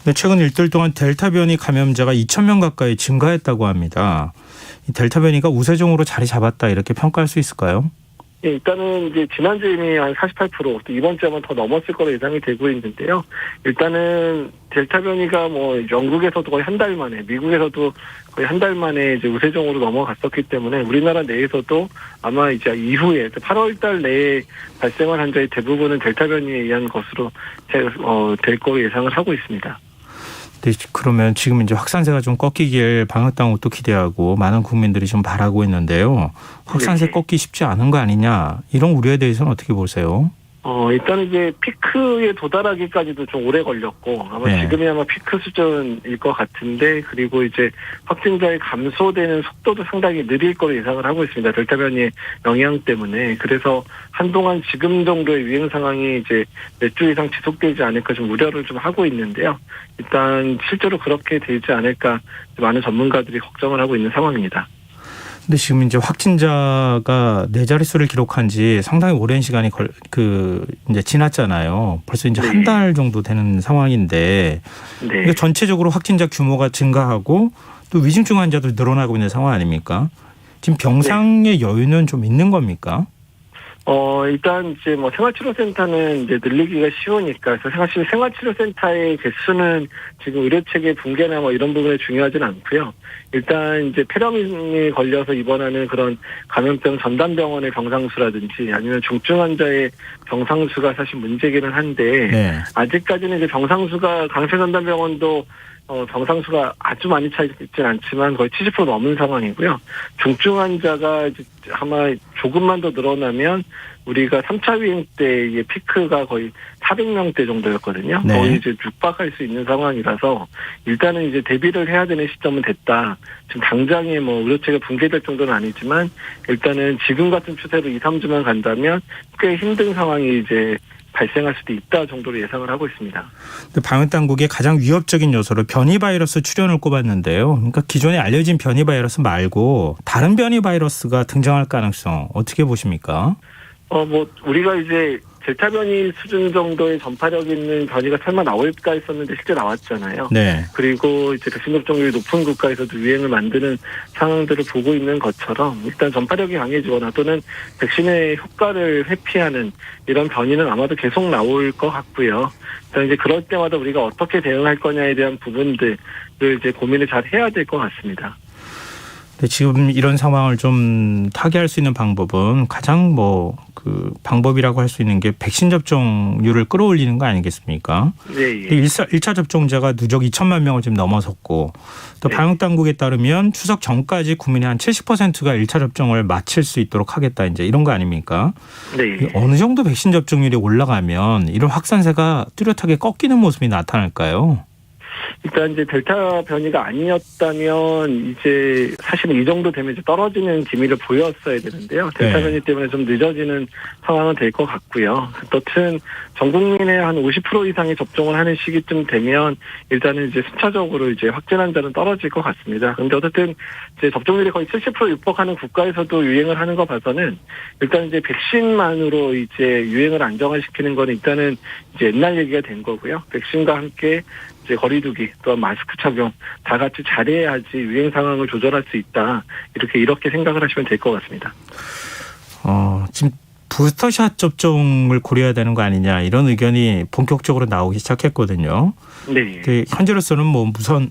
근데 최근 일주일 동안 델타 변이 감염자가 2,000명 가까이 증가했다고 합니다. 이 델타 변이가 우세종으로 자리 잡았다 이렇게 평가할 수 있을까요? 예, 일단은 이제 지난주에 이미 한 48%, 또 이번 주에 아마 더 넘었을 거로 예상이 되고 있는데요. 일단은 델타 변이가 뭐 영국에서도 거의 한 달 만에, 미국에서도 거의 한 달 만에 이제 우세종으로 넘어갔었기 때문에 우리나라 내에서도 아마 이제 이후에 8월 달 내에 발생한 환자의 대부분은 델타 변이에 의한 것으로 될 거로 예상을 하고 있습니다. 네, 그러면 지금 이제 확산세가 좀 꺾이길 방역 당국도 기대하고 많은 국민들이 좀 바라고 있는데요. 확산세 네. 꺾기 쉽지 않은 거 아니냐 이런 우려에 대해서는 어떻게 보세요? 일단 이제 피크에 도달하기까지도 좀 오래 걸렸고 아마 네. 지금이 아마 피크 수준일 것 같은데 그리고 이제 확진자의 감소되는 속도도 상당히 느릴 거로 예상을 하고 있습니다. 델타 변이의 영향 때문에. 그래서 한동안 지금 정도의 유행 상황이 이제 몇 주 이상 지속되지 않을까 좀 우려를 좀 하고 있는데요. 일단 실제로 그렇게 되지 않을까 많은 전문가들이 걱정을 하고 있는 상황입니다. 근데 지금 이제 확진자가 4자릿수를 기록한 지 상당히 오랜 시간이 이제 지났잖아요. 벌써 이제 네. 한 달 정도 되는 상황인데 네. 그러니까 전체적으로 확진자 규모가 증가하고 또 위중증 환자도 늘어나고 있는 상황 아닙니까? 지금 병상의 여유는 좀 있는 겁니까? 일단 이제 뭐 생활치료센터는 이제 늘리기가 쉬우니까, 그래서 사실 생활치료센터의 개수는 지금 의료체계 붕괴나 뭐 이런 부분에 중요하진 않고요. 일단 이제 폐렴이 걸려서 입원하는 그런 감염병 전담병원의 병상수라든지 아니면 중증 환자의 병상수가 사실 문제기는 한데, 네. 아직까지는 이제 병상수가 강세 전담병원도 병상수가 아주 많이 차 있진 않지만 거의 70% 넘은 상황이고요. 중증 환자가 이제 아마 조금만 더 늘어나면 우리가 3차 유행 때의 피크가 거의 400명대 정도였거든요. 네. 거의 이제 육박할 수 있는 상황이라서 일단은 이제 대비를 해야 되는 시점은 됐다. 지금 당장에 뭐 의료체가 붕괴될 정도는 아니지만 일단은 지금 같은 추세로 2, 3주만 간다면 꽤 힘든 상황이 이제 발생할 수도 있다 정도로 예상을 하고 있습니다. 방역 당국의 가장 위협적인 요소로 변이 바이러스 출현을 꼽았는데요. 그러니까 기존에 알려진 변이 바이러스 말고 다른 변이 바이러스가 등장할 가능성 어떻게 보십니까? 뭐 우리가 이제 델타 변이 수준 정도의 전파력 있는 변이가 설마 나올까 했었는데 실제 나왔잖아요. 네. 그리고 이제 백신 접종률이 높은 국가에서도 유행을 만드는 상황들을 보고 있는 것처럼 일단 전파력이 강해지거나 또는 백신의 효과를 회피하는 이런 변이는 아마도 계속 나올 것 같고요. 일단 이제 그럴 때마다 우리가 어떻게 대응할 거냐에 대한 부분들을 이제 고민을 잘 해야 될 것 같습니다. 지금 이런 상황을 좀 타개할 수 있는 방법은 가장 그 방법이라고 할 수 있는 게 백신 접종률을 끌어올리는 거 아니겠습니까? 네. 1차 접종자가 누적 2천만 명을 지금 넘어섰고 또 네. 방역 당국에 따르면 추석 전까지 국민의 한 70%가 1차 접종을 마칠 수 있도록 하겠다 이제 이런 거 아닙니까? 네. 어느 정도 백신 접종률이 올라가면 이런 확산세가 뚜렷하게 꺾이는 모습이 나타날까요? 일단 이제 델타 변이가 아니었다면 이제 사실은 이 정도 되면 이제 떨어지는 기미를 보였어야 되는데요. 델타 네. 변이 때문에 좀 늦어지는 상황은 될 것 같고요. 여튼 전 국민의 한 50% 이상이 접종을 하는 시기쯤 되면 일단은 이제 순차적으로 이제 확진 환자는 떨어질 것 같습니다. 그런데 어쨌든 이제 접종률이 거의 70% 육박하는 국가에서도 유행을 하는 거 봐서는 일단 이제 백신만으로 이제 유행을 안정화시키는 건 일단은 이제 옛날 얘기가 된 거고요. 백신과 함께 이제 거리두기 또한 마스크 착용 다 같이 잘해야지 유행 상황을 조절할 수 있다. 이렇게 생각을 하시면 될 것 같습니다. 지금 부스터샷 접종을 고려해야 되는 거 아니냐 이런 의견이 본격적으로 나오기 시작했거든요. 네. 현재로서는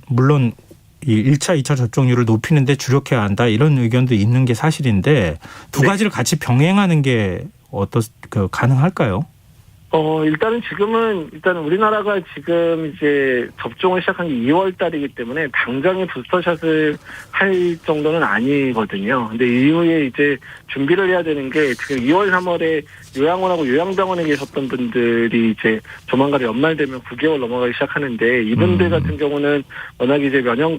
물론 이 1차, 2차 접종률을 높이는 데 주력해야 한다 이런 의견도 있는 게 사실인데 두 네. 가지를 같이 병행하는 게 가능할까요? 일단은 지금은 우리나라가 지금 이제 접종을 시작한 게 2월 달이기 때문에 당장에 부스터샷을 할 정도는 아니거든요. 근데 이후에 이제 준비를 해야 되는 게 지금 2월, 3월에 요양원하고 요양병원에 계셨던 분들이 이제 조만간 연말 되면 9개월 넘어가기 시작하는데 이분들 같은 경우는 워낙 이제 면역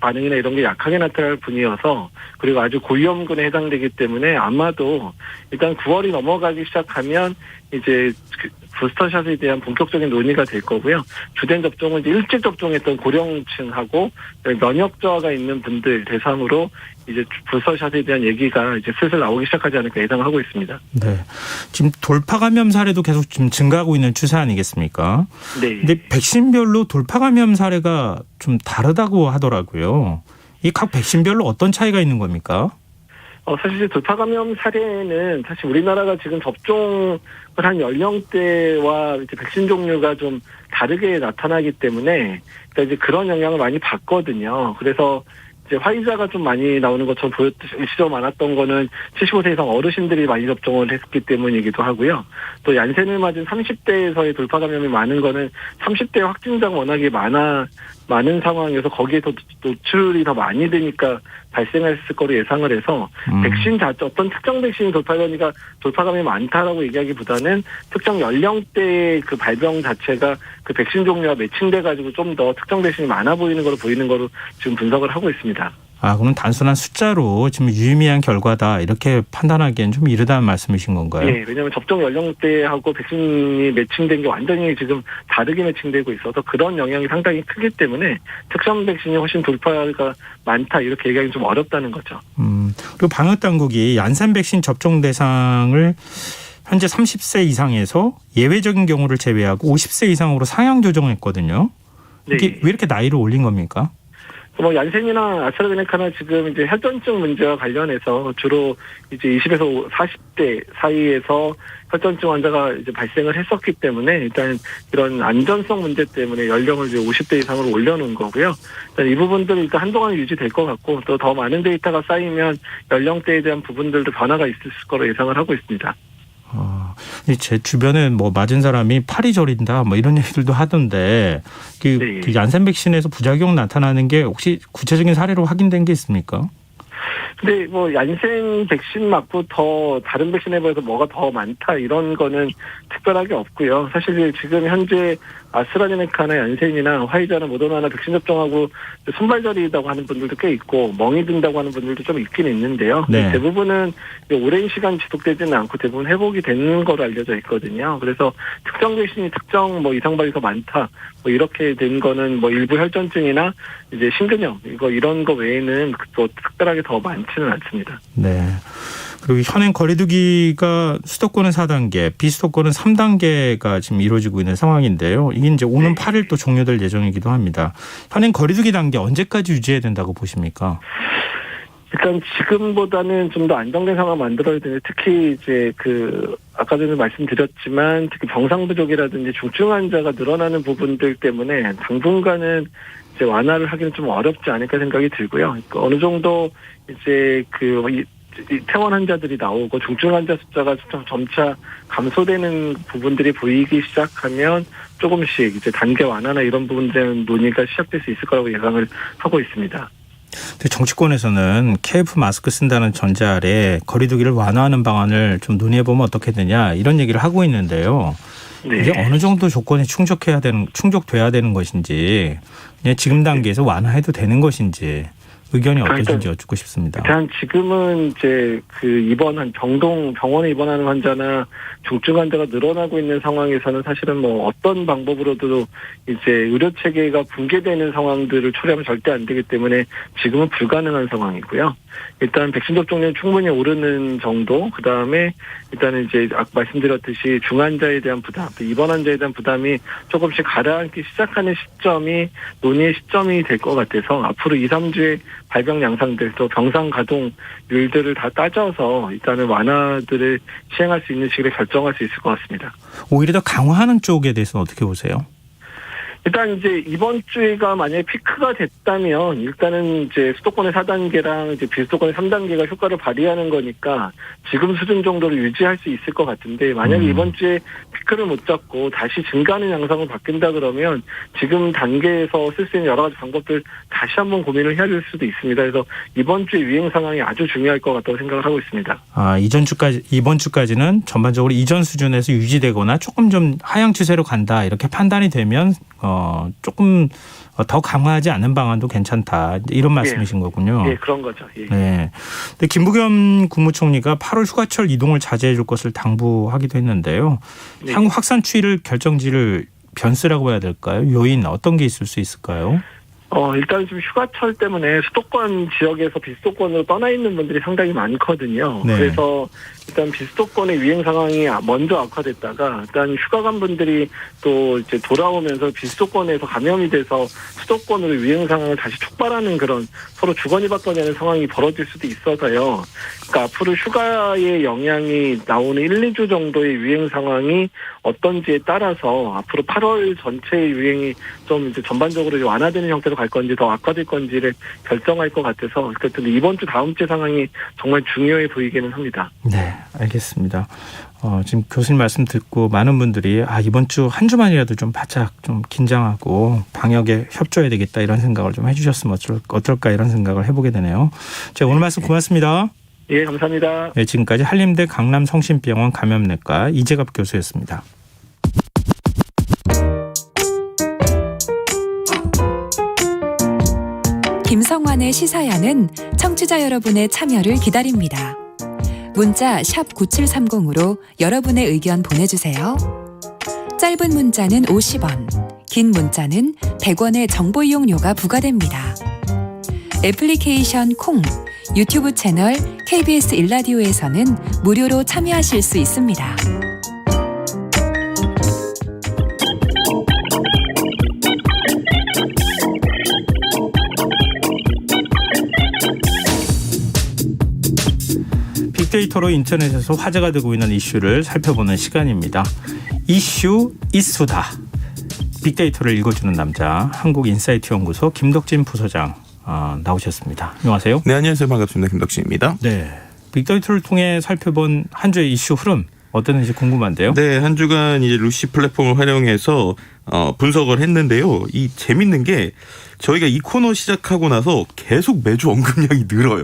반응이나 이런 게 약하게 나타날 분이어서 그리고 아주 고위험군에 해당되기 때문에 아마도 일단 9월이 넘어가기 시작하면 이제 부스터샷에 대한 본격적인 논의가 될 거고요. 주된 접종은 이제 일찍 접종했던 고령층하고 면역 저하가 있는 분들 대상으로 이제 부스터샷에 대한 얘기가 이제 슬슬 나오기 시작하지 않을까 예상하고 있습니다. 네. 지금 돌파 감염 사례도 계속 좀 증가하고 있는 추세 아니겠습니까? 네. 근데 백신별로 돌파 감염 사례가 좀 다르다고 하더라고요. 이 각 백신별로 어떤 차이가 있는 겁니까? 사실 돌파 감염 사례는 사실 우리나라가 지금 접종을 한 연령대와 이제 백신 종류가 좀 다르게 나타나기 때문에 그러니까 이제 그런 영향을 많이 받거든요. 그래서 이제 화이자가 좀 많이 나오는 것처럼 일시적으로 많았던 거는 75세 이상 어르신들이 많이 접종을 했기 때문이기도 하고요. 또 얀센을 맞은 30대에서의 돌파 감염이 많은 거는 30대 확진자가 워낙에 많은 상황에서 거기에 더 노출이 더 많이 되니까 발생했을 거로 예상을 해서 백신 어떤 특정 백신이 돌파 감염이 많다라고 얘기하기보다는 특정 연령대의 그 발병 자체가 그 백신 종류와 매칭돼 가지고 좀 더 특정 백신이 많아 보이는 거로 지금 분석을 하고 있습니다. 그럼 단순한 숫자로 지금 유의미한 결과다 이렇게 판단하기엔 좀 이르다는 말씀이신 건가요? 네, 왜냐하면 접종 연령대하고 백신이 매칭된 게 완전히 지금 다르게 매칭되고 있어서 그런 영향이 상당히 크기 때문에 특정 백신이 훨씬 돌파가 많다 이렇게 얘기하기 좀 어렵다는 거죠. 그리고 방역 당국이 얀센 백신 접종 대상을 현재 30세 이상에서 예외적인 경우를 제외하고 50세 이상으로 상향 조정했거든요. 이게 네. 왜 이렇게 나이를 올린 겁니까? 뭐 얀센이나 아스트라제네카나 지금 이제 혈전증 문제와 관련해서 주로 이제 20에서 40대 사이에서 혈전증 환자가 이제 발생을 했었기 때문에 일단 이런 안전성 문제 때문에 연령을 이제 50대 이상으로 올려놓은 거고요. 일단 이 부분들은 일단 한동안 유지될 것 같고 또 더 많은 데이터가 쌓이면 연령대에 대한 부분들도 변화가 있을 거로 예상을 하고 있습니다. 제 주변에 뭐 맞은 사람이 팔이 저린다 뭐 이런 얘기들도 하던데 그 얀센 백신에서 부작용 나타나는 게 혹시 구체적인 사례로 확인된 게 있습니까? 근데 뭐 얀센 백신 맞고 더 다른 백신에 비해서 뭐가 더 많다 이런 거는 특별하게 없고요. 사실 지금 현재 아스트라제네카나 얀센이나 화이자나 모더나나 백신 접종하고 손발저리다고 하는 분들도 꽤 있고 멍이 든다고 하는 분들도 좀 있긴 있는데요. 네. 대부분은 오랜 시간 지속되지는 않고 대부분 회복이 되는 거로 알려져 있거든요. 그래서 특정 백신이 특정 뭐 이상발이 더 많다 뭐 이렇게 된 거는 뭐 일부 혈전증이나 이제 심근염 이런 거 외에는 또 특별하게 더 많지는 않습니다. 네. 그리고 현행 거리두기가 수도권은 4단계, 비수도권은 3단계가 지금 이루어지고 있는 상황인데요. 이게 이제 오는 8일 또 종료될 예정이기도 합니다. 현행 거리두기 단계 언제까지 유지해야 된다고 보십니까? 일단 지금보다는 좀 더 안정된 상황 만들어야 되는데 특히 이제 아까 전에 말씀드렸지만 특히 병상 부족이라든지 중증 환자가 늘어나는 부분들 때문에 당분간은 이제 완화를 하기는 좀 어렵지 않을까 생각이 들고요. 그러니까 어느 정도 이제 퇴원 환자들이 나오고 중증 환자 숫자가 점차 감소되는 부분들이 보이기 시작하면 조금씩 이제 단계 완화나 이런 부분들은 논의가 시작될 수 있을 거라고 예상을 하고 있습니다. 정치권에서는 KF 마스크 쓴다는 전제 아래 거리두기를 완화하는 방안을 좀 논의해보면 어떻겠느냐 이런 얘기를 하고 있는데요. 네. 이게 어느 정도 조건에 충족돼야 되는 것인지 그냥 지금 단계에서 완화해도 되는 것인지 의견이 어떠신지 여쭙고 싶습니다. 일단 지금은 이제 병원에 입원하는 환자나 중증 환자가 늘어나고 있는 상황에서는 사실은 뭐 어떤 방법으로도 이제 의료 체계가 붕괴되는 상황들을 초래하면 절대 안 되기 때문에 지금은 불가능한 상황이고요. 일단 백신 접종률 충분히 오르는 정도, 그 다음에 일단은 이제 아까 말씀드렸듯이 중환자에 대한 부담, 또 입원 환자에 대한 부담이 조금씩 가라앉기 시작하는 시점이 논의의 시점이 될 것 같아서 앞으로 2, 3주의 발병 양상들 또 병상 가동률들을 다 따져서 일단은 완화들을 시행할 수 있는 시기를 결정할 수 있을 것 같습니다. 오히려 더 강화하는 쪽에 대해서는 어떻게 보세요? 일단 이제 이번 주가 만약에 피크가 됐다면 일단은 이제 수도권의 4단계랑 이제 비수도권의 3단계가 효과를 발휘하는 거니까 지금 수준 정도를 유지할 수 있을 것 같은데 만약에 이번 주에 피크를 못 잡고 다시 증가하는 양상으로 바뀐다 그러면 지금 단계에서 쓸 수 있는 여러 가지 방법들 다시 한번 고민을 해야 될 수도 있습니다. 그래서 이번 주의 유행 상황이 아주 중요할 것 같다고 생각을 하고 있습니다. 이번 주까지는 전반적으로 이전 수준에서 유지되거나 조금 좀 하향 추세로 간다 이렇게 판단이 되면 조금 더 강화하지 않는 방안도 괜찮다 이런 말씀이신 거군요. 예, 그런 거죠. 예. 네. 근데 김부겸 국무총리가 8월 휴가철 이동을 자제해 줄 것을 당부하기도 했는데요. 네. 향후 확산 추이를 결정지를 변수라고 해야 될까요? 요인 어떤 게 있을 수 있을까요? 일단 지금 휴가철 때문에 수도권 지역에서 비수도권으로 떠나 있는 분들이 상당히 많거든요. 네. 그래서 일단 비수도권의 유행 상황이 먼저 악화됐다가 일단 휴가 간 분들이 또 이제 돌아오면서 비수도권에서 감염이 돼서 수도권으로 유행 상황을 다시 촉발하는 그런 서로 주거니 받거니 하는 상황이 벌어질 수도 있어서요. 그러니까 앞으로 휴가의 영향이 나오는 1, 2주 정도의 유행 상황이 어떤지에 따라서 앞으로 8월 전체의 유행이 좀 이제 전반적으로 완화되는 형태로 갈 건지 더 악화될 건지를 결정할 것 같아서 그런데 이번 주 다음 주 상황이 정말 중요해 보이기는 합니다. 네, 알겠습니다. 지금 교수님 말씀 듣고 많은 분들이 이번 주 한 주만이라도 좀 바짝 좀 긴장하고 방역에 협조해야 되겠다 이런 생각을 좀 해주셨으면 어떨까 이런 생각을 해보게 되네요. 제가 오늘 말씀 고맙습니다. 예, 감사합니다. 네, 지금까지 한림대 강남성심병원 감염내과 이재갑 교수였습니다. 김성환의 시사야는 청취자 여러분의 참여를 기다립니다. 문자 샵 9730으로 여러분의 의견 보내주세요. 짧은 문자는 50원, 긴 문자는 100원의 정보 이용료가 부과됩니다. 애플리케이션 콩, 유튜브 채널 KBS 일라디오에서는 무료로 참여하실 수 있습니다. 빅데이터로 인터넷에서 화제가 되고 있는 이슈를 살펴보는 시간입니다. 이슈 이수다. 빅데이터를 읽어주는 남자, 한국인사이트 연구소 김덕진 부소장 나오셨습니다. 안녕하세요. 네, 안녕하세요. 반갑습니다. 김덕진입니다. 네, 빅데이터를 통해 살펴본 한 주의 이슈 흐름 어땠는지 궁금한데요. 네, 한 주간 이제 루시 플랫폼을 활용해서 분석을 했는데요. 이 재밌는 게 저희가 이 코너 시작하고 나서 계속 매주 언급량이 늘어요.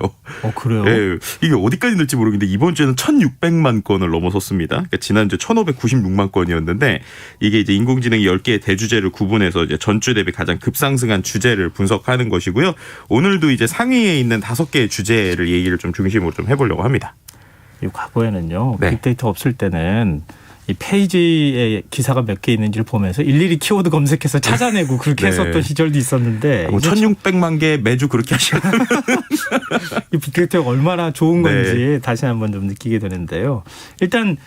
그래요? 네, 이게 어디까지 늘지 모르겠는데 이번 주에는 1,600만 건을 넘어섰습니다. 그러니까 지난주 1,596만 건이었는데 이게 이제 인공지능이 10개의 대주제를 구분해서 이제 전주 대비 가장 급상승한 주제를 분석하는 것이고요. 오늘도 이제 상위에 있는 5개의 주제를 얘기를 좀 중심으로 좀 해보려고 합니다. 이 과거에는요. 네. 빅데이터 없을 때는 이 페이지에 기사가 몇 개 있는지를 보면서 일일이 키워드 검색해서 찾아내고 그렇게 네. 했었던 시절도 있었는데 뭐 1,600만 개 매주 그렇게 하시면 이 빅데이터가 얼마나 좋은 네. 건지 다시 한번 좀 느끼게 되는데요. 일단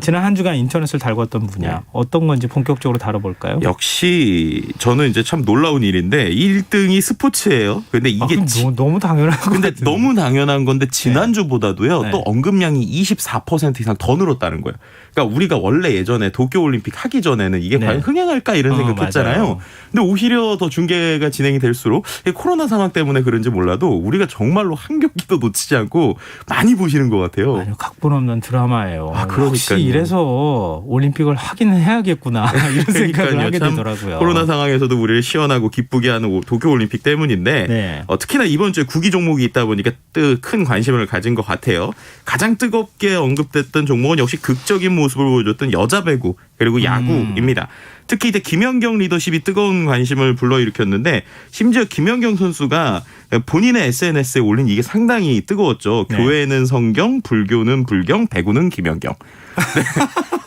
지난 한 주간 인터넷을 달궜던 분야 네. 어떤 건지 본격적으로 다뤄볼까요? 역시 저는 이제 참 놀라운 일인데 1등이 스포츠예요. 근데 이게 그럼 너무 당연한 것 근데 같은데. 너무 당연한 건데 지난주보다도요. 네. 또 언급량이 24% 이상 더 늘었다는 거예요. 그러니까 우리가 원래 예전에 도쿄올림픽 하기 전에는 이게 네. 과연 흥행할까 이런 생각했잖아요. 맞아요. 근데 오히려 더 중계가 진행이 될수록 코로나 상황 때문에 그런지 몰라도 우리가 정말로 한 경기도 놓치지 않고 많이 보시는 것 같아요. 아니요, 각본 없는 드라마예요. 그러니까요. 혹시 이래서 올림픽을 하기는 해야겠구나 이런 생각을 그러니까요. 하게 참 되더라고요. 코로나 상황에서도 우리를 시원하고 기쁘게 하는 도쿄올림픽 때문인데 네. 특히나 이번 주에 구기 종목이 있다 보니까 큰 관심을 가진 것 같아요. 가장 뜨겁게 언급됐던 종목은 역시 극적인 모습을 보여줬던 여자 배구 그리고 야구입니다. 특히 이제 김연경 리더십이 뜨거운 관심을 불러일으켰는데 심지어 김연경 선수가 본인의 SNS에 올린 이게 상당히 뜨거웠죠. 네. 교회는 성경, 불교는 불경, 배구는 김연경. 네.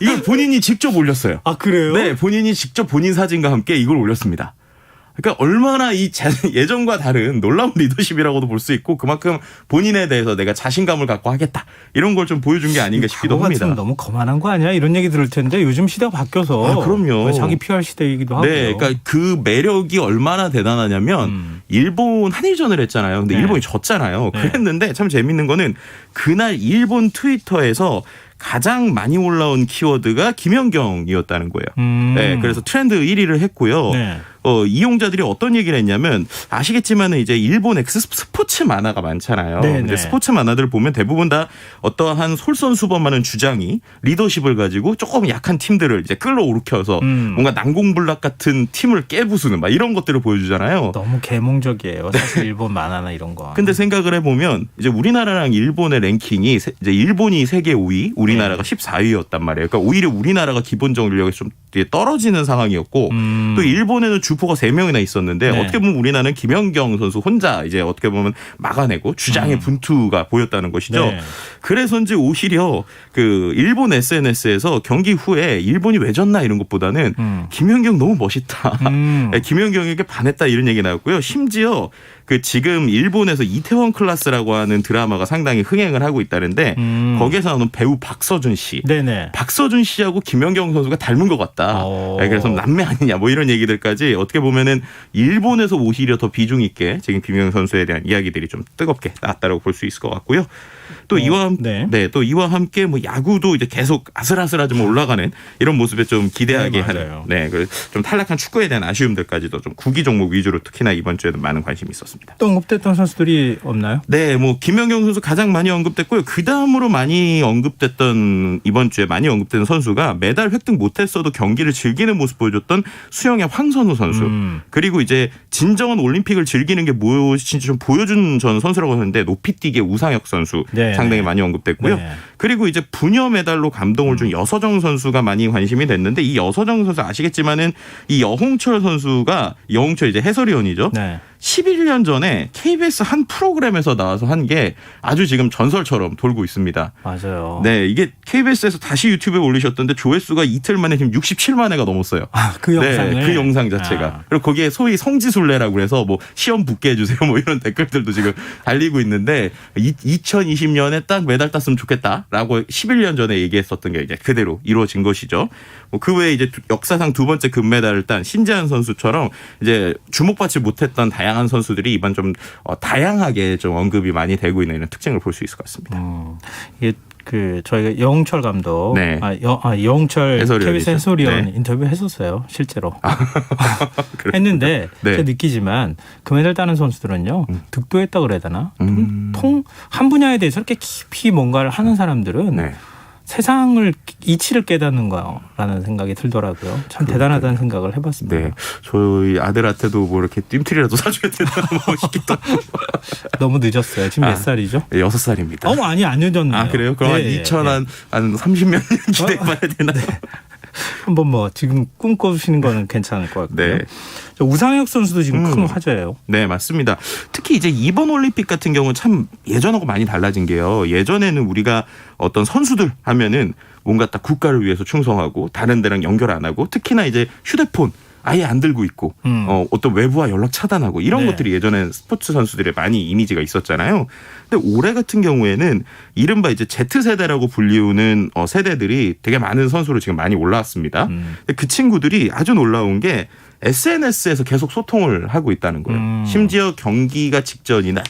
이걸 본인이 직접 올렸어요. 아 그래요? 네, 본인이 직접 본인 사진과 함께 이걸 올렸습니다. 그러니까 얼마나 이 예전과 다른 놀라운 리더십이라고도 볼 수 있고 그만큼 본인에 대해서 내가 자신감을 갖고 하겠다 이런 걸 좀 보여준 게 아닌가 싶기도 과거 합니다. 같으면 너무 거만한 거 아니야? 이런 얘기 들을 텐데 요즘 시대가 바뀌어서 그럼요. 자기 PR 시대이기도 하고요. 네, 그러니까 그 매력이 얼마나 대단하냐면 일본 한일전을 했잖아요. 근데 네. 일본이 졌잖아요. 네. 그랬는데 참 재밌는 거는 그날 일본 트위터에서 가장 많이 올라온 키워드가 김연경이었다는 거예요. 네, 그래서 트렌드 1위를 했고요. 네. 이용자들이 어떤 얘기를 했냐면 아시겠지만은 이제 일본 스포츠 만화가 많잖아요. 네, 근데 네. 스포츠 만화들을 보면 대부분 다 어떠한 솔선수범하는 주장이 리더십을 가지고 조금 약한 팀들을 이제 끌어올켜서 뭔가 난공불락 같은 팀을 깨부수는 막 이런 것들을 보여주잖아요. 너무 계몽적이에요. 사실 일본 만화나 이런 거. 근데 생각을 해보면 이제 우리나라랑 일본의 랭킹이 이제 일본이 세계 5위, 우리나라가 14위였단 말이에요. 그러니까 오히려 우리나라가 기본적 인력이 좀 떨어지는 상황이었고 또 일본에는 주포가 3명이나 있었는데 네. 어떻게 보면 우리나라는 김연경 선수 혼자 이제 어떻게 보면 막아내고 주장의 분투가 보였다는 것이죠. 네. 그래서인지 오히려 그 일본 SNS에서 경기 후에 일본이 왜 졌나 이런 것보다는 김연경 너무 멋있다. 김연경에게 반했다 이런 얘기 나왔고요. 심지어 그 지금 일본에서 이태원 클라스라고 하는 드라마가 상당히 흥행을 하고 있다는데 거기에서 나오는 배우 박서준 씨. 네네. 박서준 씨하고 김연경 선수가 닮은 것 같다. 그래서 남매 아니냐 뭐 이런 얘기들까지 어떻게 보면은 일본에서 오히려 더 비중 있게 지금 김연경 선수에 대한 이야기들이 좀 뜨겁게 나왔다고 볼 수 있을 것 같고요. 또 또 이와 함께 뭐 야구도 이제 계속 아슬아슬하지만 올라가는 이런 모습에 좀 기대하게 네, 하는 맞아요. 좀 탈락한 축구에 대한 아쉬움들까지도 좀 구기 종목 위주로 특히나 이번 주에는 많은 관심이 있었습니다. 또 언급됐던 선수들이 없나요? 네, 뭐 김연경 선수 가장 많이 언급됐고요. 그 다음으로 많이 언급됐던 이번 주에 많이 언급된 선수가 메달 획득 못했어도 경기를 즐기는 모습 보여줬던 수영의 황선우 선수. 그리고 이제 진정한 올림픽을 즐기는 게 무엇인지 좀 보여준 전 선수라고 하는데 높이뛰기의 우상혁 선수 네, 상당히 네. 많이 언급됐고요. 네. 그리고 이제 부녀 메달로 감동을 준 여서정 선수가 많이 관심이 됐는데 이 여서정 선수 아시겠지만은 이 여홍철 선수가 여홍철 이제 해설위원이죠. 네. 11년 전에 KBS 한 프로그램에서 나와서 한 게 아주 지금 전설처럼 돌고 있습니다. 맞아요. 네, 이게 KBS에서 다시 유튜브에 올리셨던데 조회수가 이틀 만에 지금 67만 회가 넘었어요. 그 영상을. 네, 그 영상 자체가. 그리고 거기에 소위 성지순례라고 그래서 뭐 시험 붙게 해주세요 뭐 이런 댓글들도 지금 달리고 있는데 2020년에 딱 메달 땄으면 좋겠다라고 11년 전에 얘기했었던 게 이제 그대로 이루어진 것이죠. 뭐 그 외에 이제 역사상 2번째 금메달을 딴 신재한 선수처럼 이제 주목받지 못했던 다양한 다양한 선수들이 이번 좀 다양하게 좀 언급이 많이 되고 있는 이런 특징을 볼 수 있을 것 같습니다. 이게 저희가 영웅철 감독, 네. 영웅철 해설위원이죠. KBS 해설위원 네. 인터뷰 했었어요, 실제로. 그렇군요. 했는데 네. 제가 느끼지만 금메달 따는 선수들은요 득도했다 그래야 되나? 한 분야에 대해서 이렇게 깊이 뭔가를 하는 사람들은 네. 세상을 이치를 깨닫는 거라는 생각이 들더라고요. 참 대단하다는 생각을 해봤습니다. 네, 저희 아들한테도 뭐 이렇게 뜀트리라도 사줘야 되나 뭐 싶기도 하고. 너무 늦었어요. 지금 몇 살이죠? 6살입니다. 아니 안 늦었네요. 아 그래요? 그럼 한 30몇 년 기다려봐야 되나? 한번 뭐 지금 꿈꿔주시는 거는 괜찮을 것 같고요. 네. 우상혁 선수도 지금 큰 화제예요. 네, 맞습니다. 특히 이제 이번 올림픽 같은 경우는 참 예전하고 많이 달라진 게요. 예전에는 우리가 어떤 선수들 하면은 뭔가 딱 국가를 위해서 충성하고 다른 데랑 연결 안 하고 특히나 이제 휴대폰 아예 안 들고 있고 어떤 외부와 연락 차단하고 이런 네. 것들이 예전엔 스포츠 선수들의 많이 이미지가 있었잖아요. 근데 올해 같은 경우에는 이른바 이제 Z세대라고 불리우는 세대들이 되게 많은 선수로 지금 많이 올라왔습니다. 근데 그 친구들이 아주 놀라운 게 SNS에서 계속 소통을 하고 있다는 거예요. 심지어 경기가 직전이나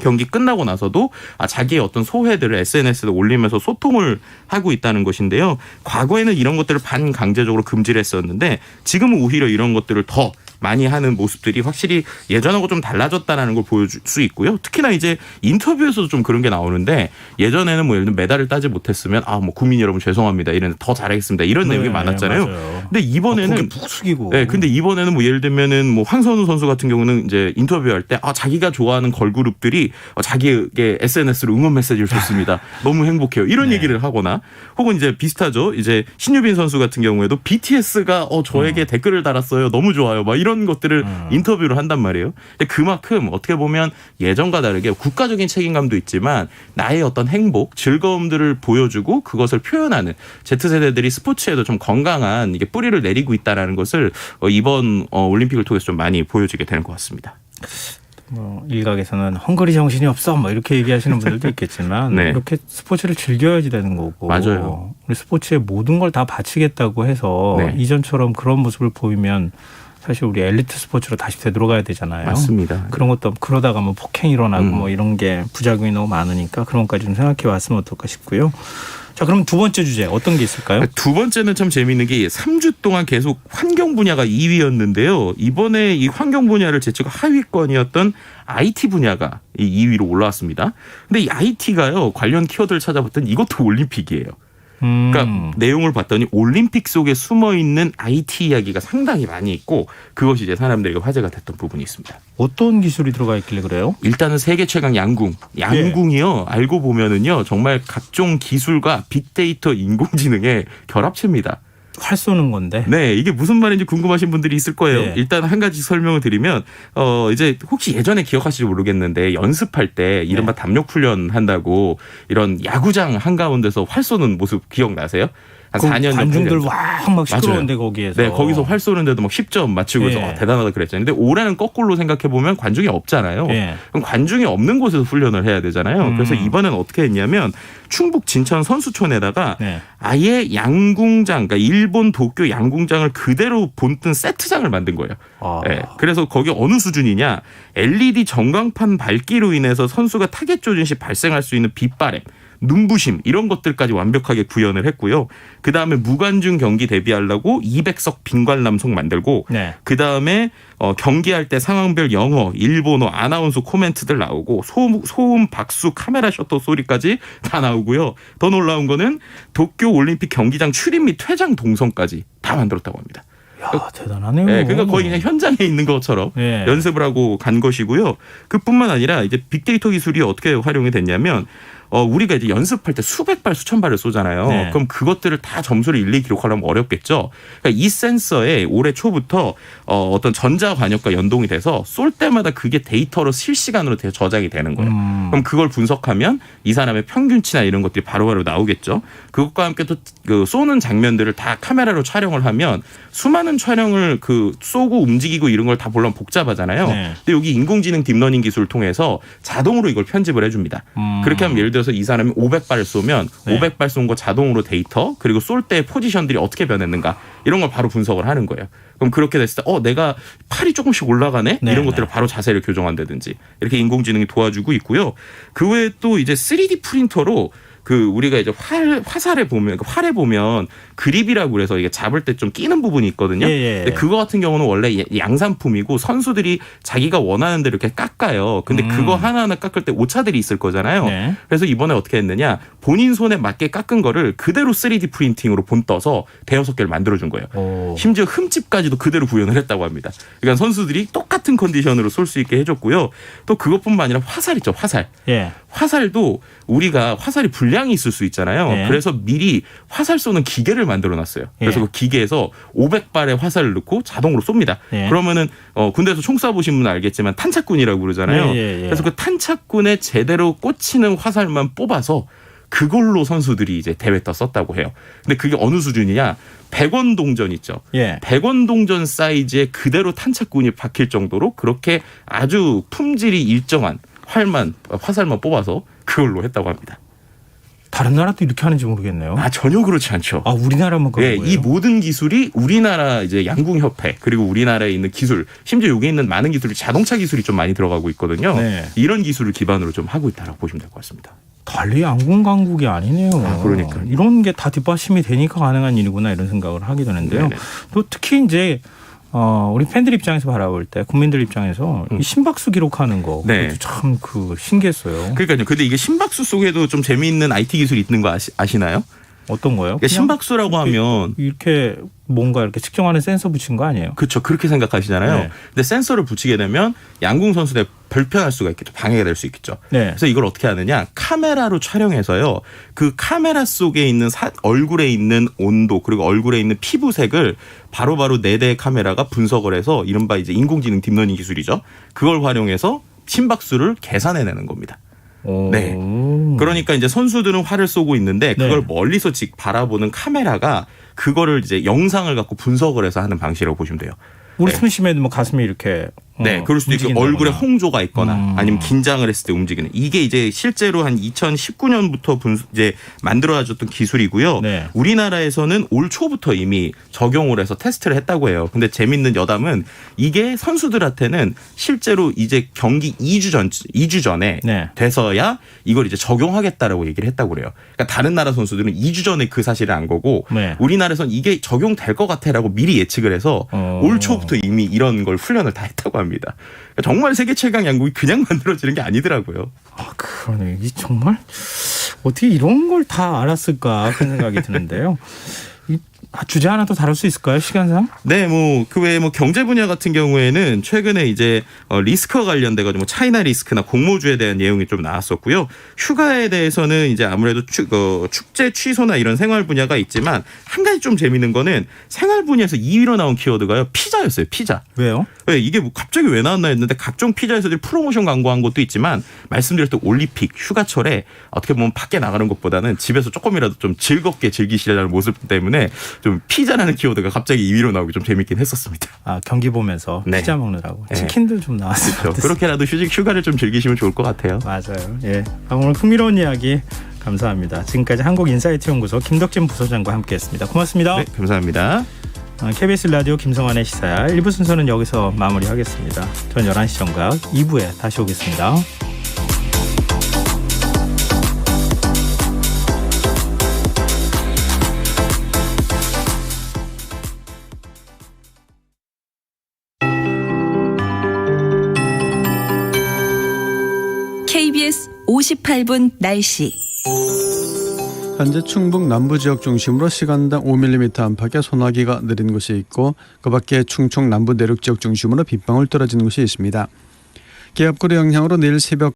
경기 끝나고 나서도 자기의 어떤 소회들을 SNS에 올리면서 소통을 하고 있다는 것인데요. 과거에는 이런 것들을 반강제적으로 금지를 했었는데 지금은 오히려 이런 것들을 더 많이 하는 모습들이 확실히 예전하고 좀 달라졌다는 걸 보여줄 수 있고요. 특히나 이제 인터뷰에서도 좀 그런 게 나오는데 예전에는 뭐 예를 들면 메달을 따지 못했으면 뭐 국민 여러분 죄송합니다. 이랬는데 더 잘하겠습니다. 이런 내용이 많았잖아요. 맞아요. 근데 이번에는 고개 푹 숙이고. 네, 근데 이번에는 뭐 예를 들면은 뭐 황선우 선수 같은 경우는 이제 인터뷰할 때 자기가 좋아하는 걸그룹들이 자기에게 SNS로 응원 메시지를 줬습니다. 너무 행복해요. 이런 얘기를 하거나 혹은 이제 비슷하죠. 이제 신유빈 선수 같은 경우에도 BTS가 저에게 댓글을 달았어요. 너무 좋아요. 막 이런 것들을 인터뷰를 한단 말이에요. 근데 그만큼 어떻게 보면 예전과 다르게 국가적인 책임감도 있지만 나의 어떤 행복, 즐거움들을 보여주고 그것을 표현하는 Z세대들이 스포츠에도 좀 건강한 이게 뿌리를 내리고 있다는 것을 이번 올림픽을 통해서 좀 많이 보여주게 되는 것 같습니다. 일각에서는 헝그리 정신이 없어 뭐 이렇게 얘기하시는 분들도 있겠지만 네. 이렇게 스포츠를 즐겨야지 되는 거고 맞아요. 우리 스포츠에 모든 걸 다 바치겠다고 해서 네. 이전처럼 그런 모습을 보이면 사실 우리 엘리트 스포츠로 다시 되돌아가야 되잖아요. 맞습니다. 그런 것도 그러다가 뭐 폭행 일어나고 뭐 이런 게 부작용이 너무 많으니까 그런 것까지 좀 생각해 왔으면 어떨까 싶고요. 자, 그럼 두 번째 주제 어떤 게 있을까요? 두 번째는 참 재미있는 게 3주 동안 계속 환경 분야가 2위였는데요. 이번에 이 환경 분야를 제치고 하위권이었던 IT 분야가 2위로 올라왔습니다. 근데 이 IT가요. 관련 키워드를 찾아봤더니 이것도 올림픽이에요. 그러니까 내용을 봤더니 올림픽 속에 숨어있는 IT 이야기가 상당히 많이 있고 그것이 이제 사람들에게 화제가 됐던 부분이 있습니다. 어떤 기술이 들어가 있길래 그래요? 일단은 세계 최강 양궁. 양궁이요. 알고 보면은요. 정말 각종 기술과 빅데이터 인공지능의 결합체입니다. 활 쏘는 건데. 네, 이게 무슨 말인지 궁금하신 분들이 있을 거예요. 네. 일단 한 가지 설명을 드리면 이제 혹시 예전에 기억하실지 모르겠는데 연습할 때 이른바 담력 훈련 한다고 이런 야구장 한가운데서 활 쏘는 모습 기억나세요? 한 4년 전 관중들 막 시끄러운데 거기에서. 네, 거기서 활 쏘는데도 막 10점 맞추고 해서 예. 대단하다 그랬잖아요. 근데 올해는 거꾸로 생각해 보면 관중이 없잖아요. 예. 그럼 관중이 없는 곳에서 훈련을 해야 되잖아요. 그래서 이번엔 어떻게 했냐면 충북 진천 선수촌에다가 네. 아예 양궁장, 그러니까 일본 도쿄 양궁장을 그대로 본뜬 세트장을 만든 거예요. 네, 그래서 거기 어느 수준이냐? LED 전광판 밝기로 인해서 선수가 타겟 조준 시 발생할 수 있는 빛바램, 눈부심 이런 것들까지 완벽하게 구현을 했고요. 그다음에 무관중 경기 대비하려고 200석 빈관람석 만들고 네. 그다음에 경기할 때 상황별 영어, 일본어, 아나운서 코멘트들 나오고 소음, 박수, 카메라 셔터 소리까지 다 나오고요. 더 놀라운 거는 도쿄 올림픽 경기장 출입 및 퇴장 동선까지 다 만들었다고 합니다. 야, 대단하네요. 네, 그러니까 거의 그냥 현장에 있는 것처럼 네. 연습을 하고 간 것이고요. 그뿐만 아니라 이제 빅데이터 기술이 어떻게 활용이 됐냐면 우리가 이제 연습할 때 수백 발, 수천 발을 쏘잖아요. 네. 그럼 그것들을 다 점수를 일일이 기록하려면 어렵겠죠. 그러니까 이 센서에 올해 초부터 어떤 전자 관역과 연동이 돼서 쏠 때마다 그게 데이터로 실시간으로 저장이 되는 거예요. 그럼 그걸 분석하면 이 사람의 평균치나 이런 것들이 바로바로 나오겠죠. 그것과 함께 또 그 쏘는 장면들을 다 카메라로 촬영을 하면 수많은 촬영을 쏘고 움직이고 이런 걸 다 보려면 복잡하잖아요. 네. 근데 여기 인공지능 딥러닝 기술을 통해서 자동으로 이걸 편집을 해줍니다. 그렇게 하면 예를 들어서 들어서 이 사람이 500발을 쏘면 네. 500발 쏜 거 자동으로 데이터 그리고 쏠 때 포지션들이 어떻게 변했는가 이런 걸 바로 분석을 하는 거예요. 그럼 그렇게 됐을 때 내가 팔이 조금씩 올라가네? 네, 이런 것들을 바로 자세를 교정한다든지 이렇게 인공지능이 도와주고 있고요. 그 외에 또 이제 3D 프린터로 우리가 이제 화살에 보면, 활에 보면 그립이라고 그래서 이게 잡을 때 좀 끼는 부분이 있거든요. 예. 근데 그거 같은 경우는 원래 양산품이고 선수들이 자기가 원하는 대로 이렇게 깎아요. 근데 그거 하나하나 깎을 때 오차들이 있을 거잖아요. 네. 그래서 이번에 어떻게 했느냐. 본인 손에 맞게 깎은 거를 그대로 3D 프린팅으로 본 떠서 대여섯 개를 만들어준 거예요. 오. 심지어 흠집까지도 그대로 구현을 했다고 합니다. 그러니까 선수들이 똑같은 컨디션으로 쏠 수 있게 해줬고요. 또 그것뿐만 아니라 화살 있죠. 화살. 예. 화살도 우리가 화살이 불량이 있을 수 있잖아요. 네. 그래서 미리 화살 쏘는 기계를 만들어놨어요. 그래서 예. 그 기계에서 500발의 화살을 넣고 자동으로 쏩니다. 예. 그러면은 군대에서 총 쏴보신 분은 알겠지만 탄착군이라고 그러잖아요. 예. 그래서 그 탄착군에 제대로 꽂히는 화살만 뽑아서 그걸로 선수들이 이제 대회 때 썼다고 해요. 근데 그게 어느 수준이냐? 100원 동전 있죠. 예. 100원 동전 사이즈에 그대로 탄착군이 박힐 정도로 그렇게 아주 품질이 일정한 화살만 뽑아서 그걸로 했다고 합니다. 다른 나라도 이렇게 하는지 모르겠네요. 전혀 그렇지 않죠. 우리나라만 그런 예, 거예요? 이 모든 기술이 우리나라 이제 양궁협회 그리고 우리나라에 있는 기술, 심지어 여기 있는 많은 기술이 자동차 기술이 좀 많이 들어가고 있거든요. 네. 이런 기술을 기반으로 좀 하고 있다라고 보시면 될 것 같습니다. 달리 양궁 강국이 아니네요. 그러니까요. 이런 게 다 뒷받침이 되니까 가능한 일이구나 이런 생각을 하게 되는데요. 네네. 또 특히 이제 우리 팬들 입장에서 바라볼 때 국민들 입장에서 이 심박수 기록하는 거 네. 그것도 참 신기했어요. 그러니까요. 근데 이게 심박수 속에도 좀 재미있는 IT 기술이 있는 거 아시나요? 어떤 거요? 그러니까 심박수라고 하면 이렇게 뭔가 이렇게 측정하는 센서 붙인 거 아니에요? 그렇죠. 그렇게 생각하시잖아요. 네. 근데 센서를 붙이게 되면 양궁 선수들 불편할 수가 있겠죠. 방해가 될 수 있겠죠. 네. 그래서 이걸 어떻게 하느냐. 카메라로 촬영해서요. 그 카메라 속에 있는 얼굴에 있는 온도 그리고 얼굴에 있는 피부색을 바로바로 4대의 카메라가 분석을 해서 이른바 이제 인공지능 딥러닝 기술이죠. 그걸 활용해서 심박수를 계산해내는 겁니다. 네. 그러니까 이제 선수들은 활을 쏘고 있는데 그걸 네. 멀리서 바라보는 카메라가 그거를 이제 영상을 갖고 분석을 해서 하는 방식이라고 보시면 돼요. 우리 네. 심심해도 뭐 가슴이 이렇게 네, 그럴 수도 있고 움직인다거나. 얼굴에 홍조가 있거나 아니면 긴장을 했을 때 움직이는 이게 이제 실제로 한 2019년부터 이제 만들어졌던 기술이고요. 네. 우리나라에서는 올 초부터 이미 적용을 해서 테스트를 했다고 해요. 근데 재밌는 여담은 이게 선수들한테는 실제로 이제 경기 2주 전에 네. 돼서야 이걸 이제 적용하겠다라고 얘기를 했다고 그래요. 그러니까 다른 나라 선수들은 2주 전에 그 사실을 안 거고 네. 우리나라에서는 이게 적용될 것 같아라고 미리 예측을 해서 올 초부터 이미 이런 걸 훈련을 다 했다고 합니다. 그러니까 정말 세계 최강 양궁이 그냥 만들어지는 게 아니더라고요. 그러네. 이 정말 어떻게 이런 걸 다 알았을까 그런 생각이 드는데요. 주제 하나 더 다룰 수 있을까요? 시간상? 네, 그 외에 경제 분야 같은 경우에는 최근에 이제 리스크와 관련돼가지고 차이나 리스크나 공모주에 대한 내용이 좀 나왔었고요. 휴가에 대해서는 이제 아무래도 축제 취소나 이런 생활 분야가 있지만 한 가지 좀 재밌는 거는 생활 분야에서 2위로 나온 키워드가요. 피자였어요. 피자. 왜요? 네, 이게 갑자기 왜 나왔나 했는데 각종 피자 회사들이 프로모션 광고한 것도 있지만 말씀드렸던 올림픽 휴가철에 어떻게 보면 밖에 나가는 것보다는 집에서 조금이라도 좀 즐겁게 즐기시려는 모습 때문에 좀 피자라는 키워드가 갑자기 2위로 나오기 좀 재밌긴 했었습니다. 경기 보면서 네. 피자 먹느라고 네. 치킨도 좀 나왔을 것 같아요. 그렇게라도 휴가를 좀 즐기시면 좋을 것 같아요. 맞아요. 예. 오늘 흥미로운 이야기 감사합니다. 지금까지 한국인사이트 연구소 김덕진 부소장과 함께했습니다. 고맙습니다. 네, 감사합니다. KBS 라디오 김성환의 시사야 1부 순서는 여기서 마무리하겠습니다. 저는 11시 정각 2부에 다시 오겠습니다. KBS 58분 날씨. 현재 충북 남부 지역 중심으로 시간당 5mm 안팎의 소나기가 내리는 곳이 있고 그 밖에 충청 남부 내륙 지역 중심으로 빗방울 떨어지는 곳이 있습니다. 기압골의 영향으로 내일 새벽